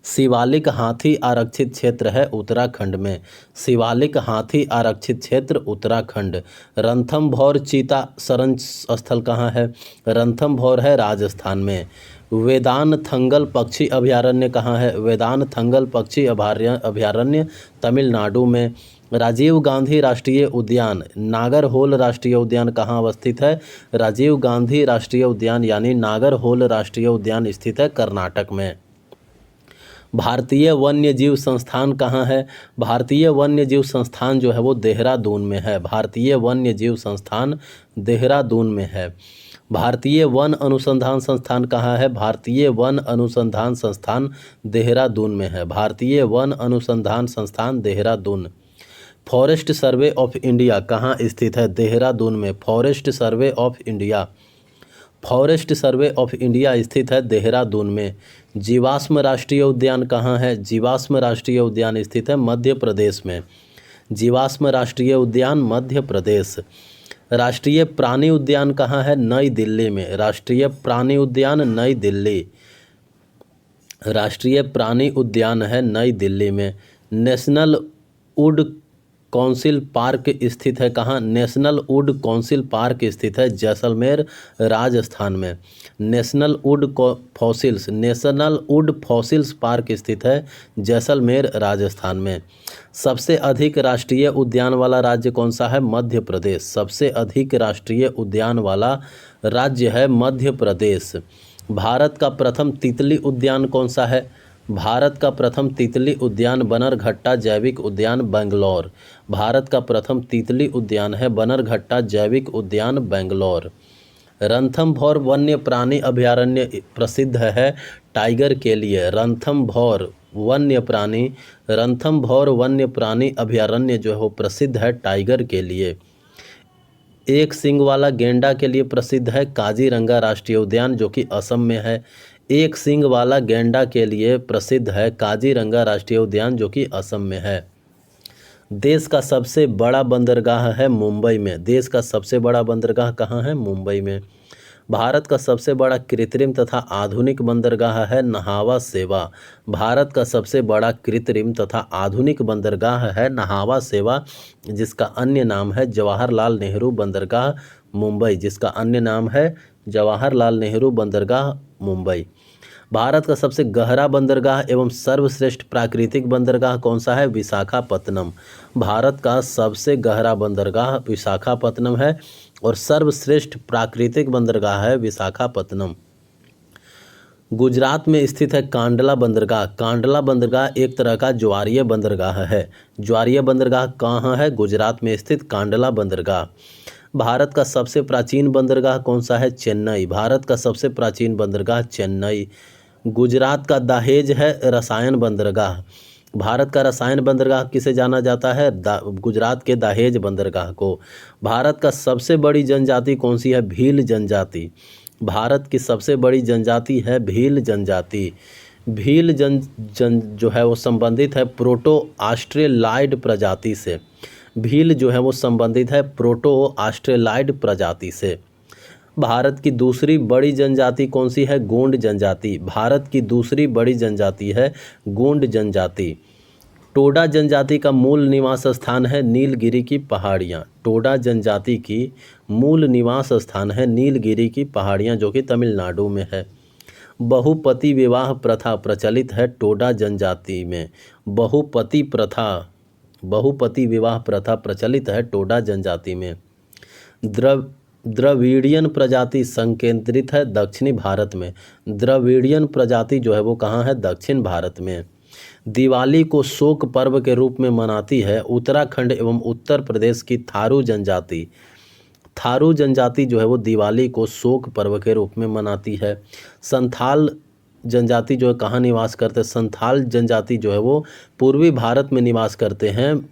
शिवालिक हाथी आरक्षित क्षेत्र है उत्तराखंड में। शिवालिक हाथी आरक्षित क्षेत्र उत्तराखंड। रणथंभौर चीता शरण स्थल कहाँ है? रणथंभौर है राजस्थान में। वेदानथंगल पक्षी अभयारण्य कहाँ है? वेदानथंगल पक्षी अभयारण्य तमिलनाडु में। राजीव गांधी राष्ट्रीय उद्यान नागरहोल राष्ट्रीय उद्यान कहाँ अवस्थित है? राजीव गांधी राष्ट्रीय उद्यान यानी नागरहोल राष्ट्रीय उद्यान स्थित है कर्नाटक में। भारतीय वन्य जीव संस्थान कहाँ है? भारतीय वन्य जीव संस्थान जो है वो देहरादून में है। भारतीय वन्य जीव संस्थान देहरादून में है। भारतीय वन अनुसंधान संस्थान कहाँ है? भारतीय वन अनुसंधान संस्थान देहरादून में है। भारतीय वन अनुसंधान संस्थान Dehradun. Forest survey of India कहाँ स्थित है? देहरादून में। Forest survey of India. Forest survey of India स्थित है देहरादून में। जीवाश्म राष्ट्रीय उद्यान कहाँ है? जीवाश्म राष्ट्रीय उद्यान स्थित है मध्य प्रदेश में। जीवाश्म राष्ट्रीय उद्यान मध्य प्रदेश। राष्ट्रीय प्राणी उद्यान कहाँ है? नई दिल्ली में। राष्ट्रीय प्राणी उद्यान नई दिल्ली। राष्ट्रीय प्राणी उद्यान है नई दिल्ली में। नेशनल वुड काउंसिल पार्क स्थित है कहाँ? नेशनल वुड काउंसिल पार्क स्थित है जैसलमेर राजस्थान में। नेशनल वुड फॉसिल्स पार्क स्थित है जैसलमेर राजस्थान में। सबसे अधिक राष्ट्रीय उद्यान वाला राज्य कौन सा है? मध्य प्रदेश। सबसे अधिक राष्ट्रीय उद्यान वाला राज्य है मध्य प्रदेश। भारत का प्रथम तितली उद्यान कौन सा है? भारत का प्रथम तितली उद्यान बनरघट्टा जैविक उद्यान बेंगलौर। भारत का प्रथम तितली उद्यान है बनरघट्टा जैविक उद्यान बेंगलौर। रणथंभौर वन्य प्राणी अभयारण्य प्रसिद्ध है टाइगर के लिए। रणथंभौर वन्य प्राणी रणथंभौर वन्य प्राणी अभयारण्य जो है वो प्रसिद्ध है टाइगर के लिए। एक सींग वाला गेंडा के लिए प्रसिद्ध है काजीरंगा राष्ट्रीय उद्यान जो कि असम में है। एक सींग वाला गेंडा के लिए प्रसिद्ध है काजीरंगा राष्ट्रीय उद्यान जो कि असम में है। देश का सबसे बड़ा बंदरगाह है मुंबई में। देश का सबसे बड़ा बंदरगाह कहाँ है? मुंबई में। भारत का सबसे बड़ा कृत्रिम तथा आधुनिक बंदरगाह है नहावा सेवा। भारत का सबसे बड़ा कृत्रिम तथा आधुनिक बंदरगाह है नहावा सेवा, जिसका अन्य नाम है जवाहरलाल नेहरू बंदरगाह मुंबई, जिसका अन्य नाम है जवाहरलाल नेहरू बंदरगाह मुंबई। भारत का सबसे गहरा बंदरगाह एवं सर्वश्रेष्ठ प्राकृतिक बंदरगाह कौन सा है? विशाखापत्तनम। भारत का सबसे गहरा बंदरगाह विशाखापत्तनम है और सर्वश्रेष्ठ प्राकृतिक बंदरगाह है विशाखापत्तनम। गुजरात में स्थित है कांडला बंदरगाह। कांडला बंदरगाह एक तरह का ज्वारीय बंदरगाह है। ज्वारीय बंदरगाह कहाँ है? गुजरात में स्थित कांडला बंदरगाह। भारत का सबसे प्राचीन बंदरगाह कौन सा है? चेन्नई। भारत का सबसे प्राचीन बंदरगाह चेन्नई। गुजरात का दहेज है रसायन बंदरगाह। भारत का रसायन बंदरगाह किसे जाना जाता है? गुजरात के दहेज बंदरगाह को। भारत का सबसे बड़ी जनजाति कौन सी है? भील जनजाति। भारत की सबसे बड़ी जनजाति है भील जनजाति। भील जन जो है वो संबंधित है प्रोटो ऑस्ट्रेलाइड प्रजाति से। भील जो है वो संबंधित है प्रोटो ऑस्ट्रेलाइड प्रजाति से। भारत की दूसरी बड़ी जनजाति कौन सी है? गोंड जनजाति। भारत की दूसरी बड़ी जनजाति है गोंड जनजाति। टोडा जनजाति का मूल निवास स्थान है नीलगिरी की पहाड़ियाँ। टोडा जनजाति की मूल निवास स्थान है नीलगिरी की पहाड़ियाँ जो कि तमिलनाडु में है। बहुपति विवाह प्रथा प्रचलित है टोडा जनजाति में। बहुपति विवाह प्रथा प्रचलित है टोडा जनजाति में। द्रविड़ियन प्रजाति संकेंद्रित है दक्षिणी भारत में। द्रविड़ियन प्रजाति जो है वो कहाँ है? दक्षिण भारत में। दिवाली को शोक पर्व के रूप में मनाती है उत्तराखंड एवं उत्तर प्रदेश की थारू जनजाति। थारू जनजाति जो है वो दिवाली को शोक पर्व के रूप में मनाती है। संथाल जनजाति जो है कहाँ निवास करते हैं? संथाल जनजाति जो है वो पूर्वी भारत में निवास करते हैं,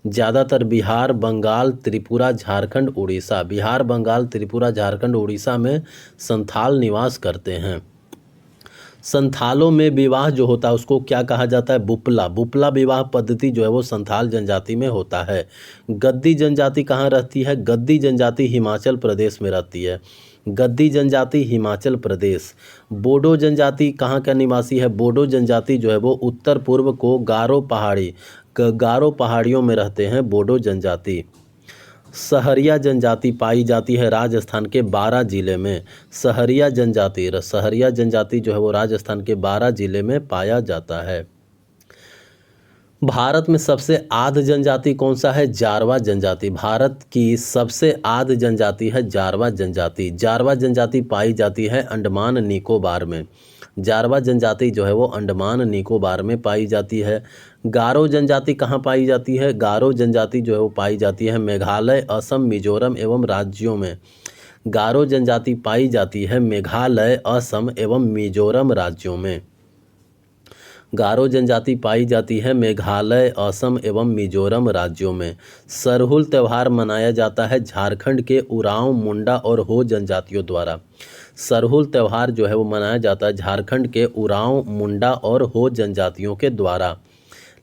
ज़्यादातर बिहार, बंगाल, त्रिपुरा, झारखंड, उड़ीसा। बिहार, बंगाल, त्रिपुरा, झारखंड, उड़ीसा में संथाल निवास करते हैं। संथालों में विवाह जो होता है उसको क्या कहा जाता है? बुपला। बुपला विवाह पद्धति जो है वो संथाल जनजाति में होता है। गद्दी जनजाति कहाँ रहती है? गद्दी जनजाति हिमाचल प्रदेश में रहती है। गद्दी जनजाति हिमाचल प्रदेश। बोडो जनजाति कहाँ का निवासी है? बोडो जनजाति जो है वो उत्तर पूर्व को गारो पहाड़ियों में रहते हैं बोडो जनजाति। सहरिया जनजाति पाई जाती है राजस्थान के 12 जिले में। सहरिया जनजाति जो है वो राजस्थान के 12 जिले में पाया जाता है। भारत में सबसे आद जनजाति कौन सा है? जारवा जनजाति। भारत की सबसे आद जनजाति है जारवा जनजाति। जारवा जनजाति पाई जाती है अंडमान निकोबार में। जारवा जनजाति जो है वो अंडमान निकोबार में पाई जाती है। गारो जनजाति कहाँ पाई जाती है? गारो जनजाति जो है वो पाई जाती है मेघालय, असम, मिजोरम एवं राज्यों में। गारो जनजाति पाई जाती है मेघालय, असम एवं मिजोरम राज्यों में। गारो जनजाति पाई जाती है मेघालय, असम एवं मिजोरम राज्यों में। सरहुल त्यौहार मनाया जाता है झारखंड के उरांव, मुंडा और हो जनजातियों द्वारा। सरहुल त्यौहार जो है वो मनाया जाता है झारखंड के उरांव, मुंडा और हो जनजातियों के द्वारा।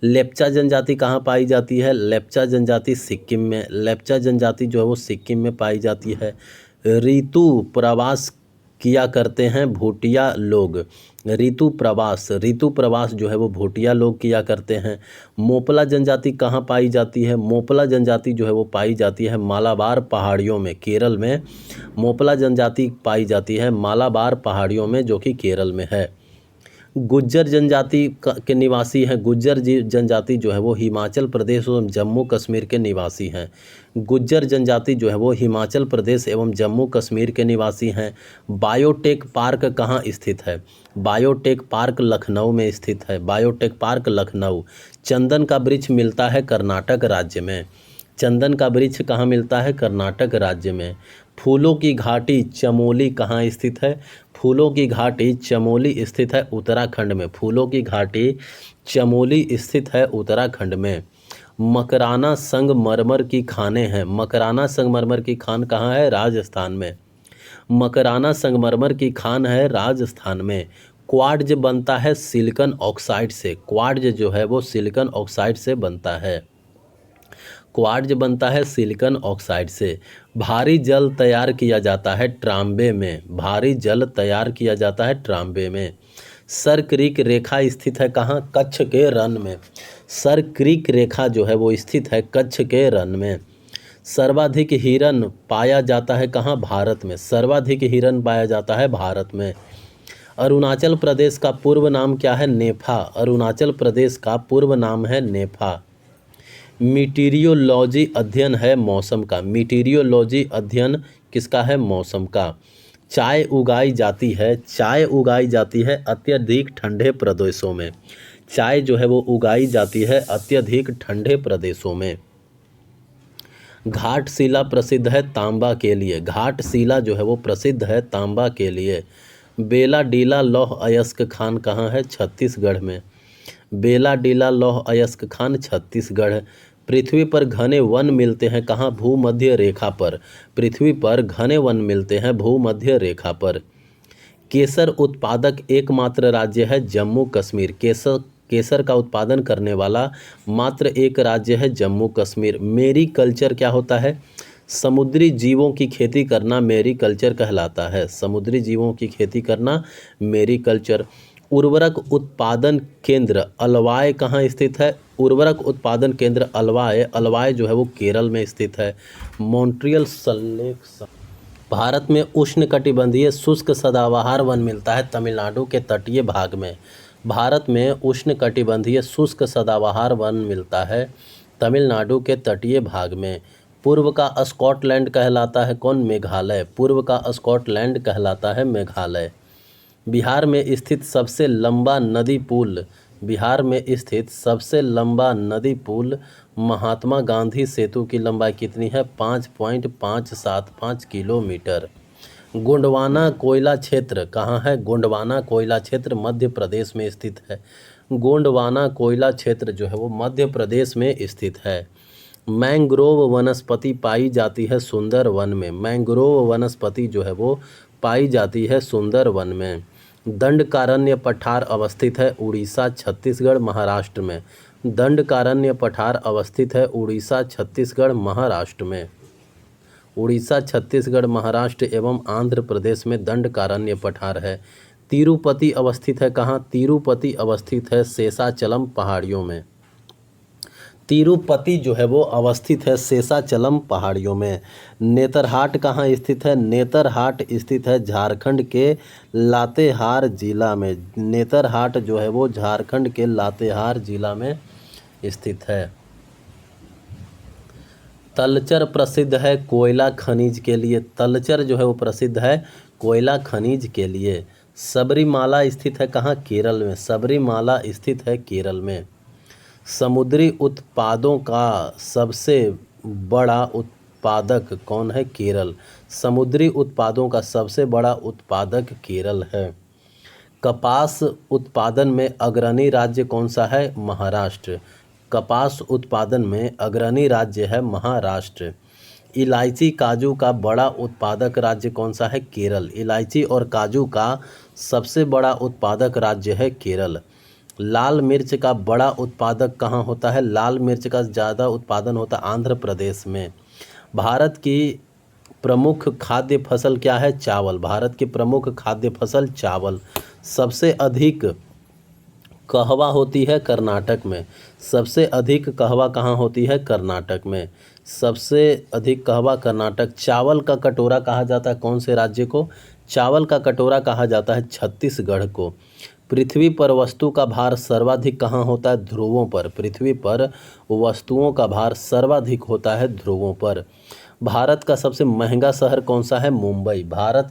लेप्चा जनजाति कहाँ पाई जाती है? लेप्चा जनजाति सिक्किम में। लेप्चा जनजाति जो है वो सिक्किम में पाई जाती है। ऋतु प्रवास किया करते हैं भूटिया लोग। ऋतु प्रवास जो है वो भूटिया लोग किया करते हैं। मोपला जनजाति कहाँ पाई जाती है? मोपला जनजाति जो है वो पाई जाती है मालाबार पहाड़ियों में, केरल में। मोपला जनजाति पाई जाती है मालाबार पहाड़ियों में जो कि केरल में है। गुज्जर जनजाति के निवासी हैं। गुज्जर जनजाति जो है वो हिमाचल प्रदेश एवं जम्मू कश्मीर के निवासी हैं। गुज्जर जनजाति जो है वो हिमाचल प्रदेश एवं जम्मू कश्मीर के निवासी हैं। बायोटेक पार्क कहाँ स्थित है? बायोटेक पार्क लखनऊ में स्थित है। Biotech park Lucknow. चंदन का वृक्ष मिलता है कर्नाटक राज्य में। चंदन का वृक्ष कहाँ मिलता है? कर्नाटक राज्य में। फूलों की घाटी चमोली कहाँ स्थित है? फूलों की घाटी चमोली स्थित है उत्तराखंड में। फूलों की घाटी चमोली स्थित है उत्तराखंड में। मकराना संगमरमर की खानें हैं। मकराना संगमरमर की खान कहाँ है? राजस्थान में। मकराना संगमरमर की खान है राजस्थान में। क्वार्ट्ज बनता है सिलिकॉन ऑक्साइड से। क्वार्ट्ज जो है वो सिलिकॉन ऑक्साइड से बनता है। क्वार्ट्ज बनता है सिलिकॉन ऑक्साइड से। भारी जल तैयार किया जाता है ट्रांबे में। भारी जल तैयार किया जाता है ट्रांबे में। सर क्रीक रेखा स्थित है कहाँ? कच्छ के रन में। सर क्रीक रेखा जो है वो स्थित है कच्छ के रन में। सर्वाधिक हिरन पाया जाता है कहाँ? भारत में। सर्वाधिक हिरन पाया जाता है भारत में। अरुणाचल प्रदेश का पूर्व नाम क्या है? नेफा। अरुणाचल प्रदेश का पूर्व नाम है नेफा। मीटीरियोलॉजी अध्ययन है मौसम का। मीटीरियोलॉजी अध्ययन किसका है? मौसम का। चाय उगाई जाती है। चाय उगाई जाती है अत्यधिक ठंडे प्रदेशों में। चाय जो है वो उगाई जाती है अत्यधिक ठंडे प्रदेशों में। घाटशिला प्रसिद्ध है तांबा के लिए। घाटशिला जो है वो प्रसिद्ध है तांबा के लिए। बेला डीला लौह अयस्क खान कहाँ है? छत्तीसगढ़ में। बेला डीला लौह अयस्क खान छत्तीसगढ़। पृथ्वी पर घने वन मिलते हैं कहाँ? भूमध्य रेखा पर। पृथ्वी पर घने वन मिलते हैं भूमध्य रेखा पर। केसर उत्पादक एकमात्र राज्य है जम्मू कश्मीर। केसर का उत्पादन करने वाला मात्र एक राज्य है जम्मू कश्मीर। मेरी कल्चर क्या होता है? समुद्री जीवों की खेती करना मेरी कल्चर कहलाता है। समुद्री जीवों की खेती करना मेरी कल्चर। उर्वरक उत्पादन केंद्र अलवाय कहाँ स्थित है? उर्वरक उत्पादन केंद्र अलवाय। अलवाय जो है वो केरल में स्थित है। मॉन्ट्रियल सल्लेख। भारत में उष्णकटिबंधीय शुष्क सदाबहार वन मिलता है तमिलनाडु के तटीय भाग में। भारत में उष्णकटिबंधीय शुष्क सदाबहार वन मिलता है तमिलनाडु के तटीय भाग में। पूर्व का स्कॉटलैंड कहलाता है कौन? मेघालय। पूर्व का स्कॉटलैंड कहलाता है मेघालय। बिहार में स्थित सबसे लंबा नदी पुल। बिहार में स्थित सबसे लंबा नदी पुल महात्मा गांधी सेतु की लंबाई कितनी है? 5.575 किलोमीटर। गोंडवाना कोयला क्षेत्र कहाँ है? गोंडवाना कोयला क्षेत्र मध्य प्रदेश में स्थित है। गोंडवाना कोयला क्षेत्र जो है वो मध्य प्रदेश में स्थित है। मैंग्रोव वनस्पति पाई जाती है सुंदरवन में। मैंग्रोव वनस्पति जो है वो पाई जाती है सुंदरवन में। दंडकारण्य पठार अवस्थित है उड़ीसा छत्तीसगढ़ महाराष्ट्र में। दंडकारण्य पठार अवस्थित है उड़ीसा छत्तीसगढ़ महाराष्ट्र में। उड़ीसा छत्तीसगढ़ महाराष्ट्र एवं आंध्र प्रदेश में दंडकारण्य पठार है। तिरुपति अवस्थित है कहाँ? तिरुपति अवस्थित है शेषाचलम पहाड़ियों में। तिरुपति जो है वो अवस्थित है शेषाचलम पहाड़ियों में। नेतरहाट कहाँ स्थित है? नेतरहाट स्थित है झारखंड के लातेहार जिला में। नेतरहाट जो है वो झारखंड के लातेहार जिला में स्थित है। तलचर प्रसिद्ध है कोयला खनिज के लिए। तलचर जो है वो प्रसिद्ध है कोयला खनिज के लिए। सबरीमाला स्थित है कहाँ? केरल में। सबरीमाला स्थित है केरल में। समुद्री उत्पादों का सबसे बड़ा उत्पादक कौन है? केरल। समुद्री उत्पादों का सबसे बड़ा उत्पादक केरल है। कपास उत्पादन में अग्रणी राज्य कौन सा है? महाराष्ट्र। कपास उत्पादन में अग्रणी राज्य है महाराष्ट्र। इलायची काजू का बड़ा उत्पादक राज्य कौन सा है? केरल। इलायची और काजू का सबसे बड़ा उत्पादक राज्य है केरल। लाल मिर्च का बड़ा उत्पादक कहाँ होता है? लाल मिर्च का ज़्यादा उत्पादन होता है आंध्र प्रदेश में। भारत की प्रमुख खाद्य फसल क्या है? चावल। भारत की प्रमुख खाद्य फसल चावल। सबसे अधिक कहवा होती है कर्नाटक में। सबसे अधिक कहवा कहाँ होती है? कर्नाटक में। सबसे अधिक कहवा कर्नाटक। चावल का कटोरा कहा जाता है कौन से राज्य को? चावल का कटोरा कहा जाता है छत्तीसगढ़ को। पृथ्वी पर वस्तु का भार सर्वाधिक कहाँ होता है? ध्रुवों पर। पृथ्वी पर वस्तुओं का भार सर्वाधिक होता है ध्रुवों पर। भारत का सबसे महंगा शहर कौन सा है? मुंबई। भारत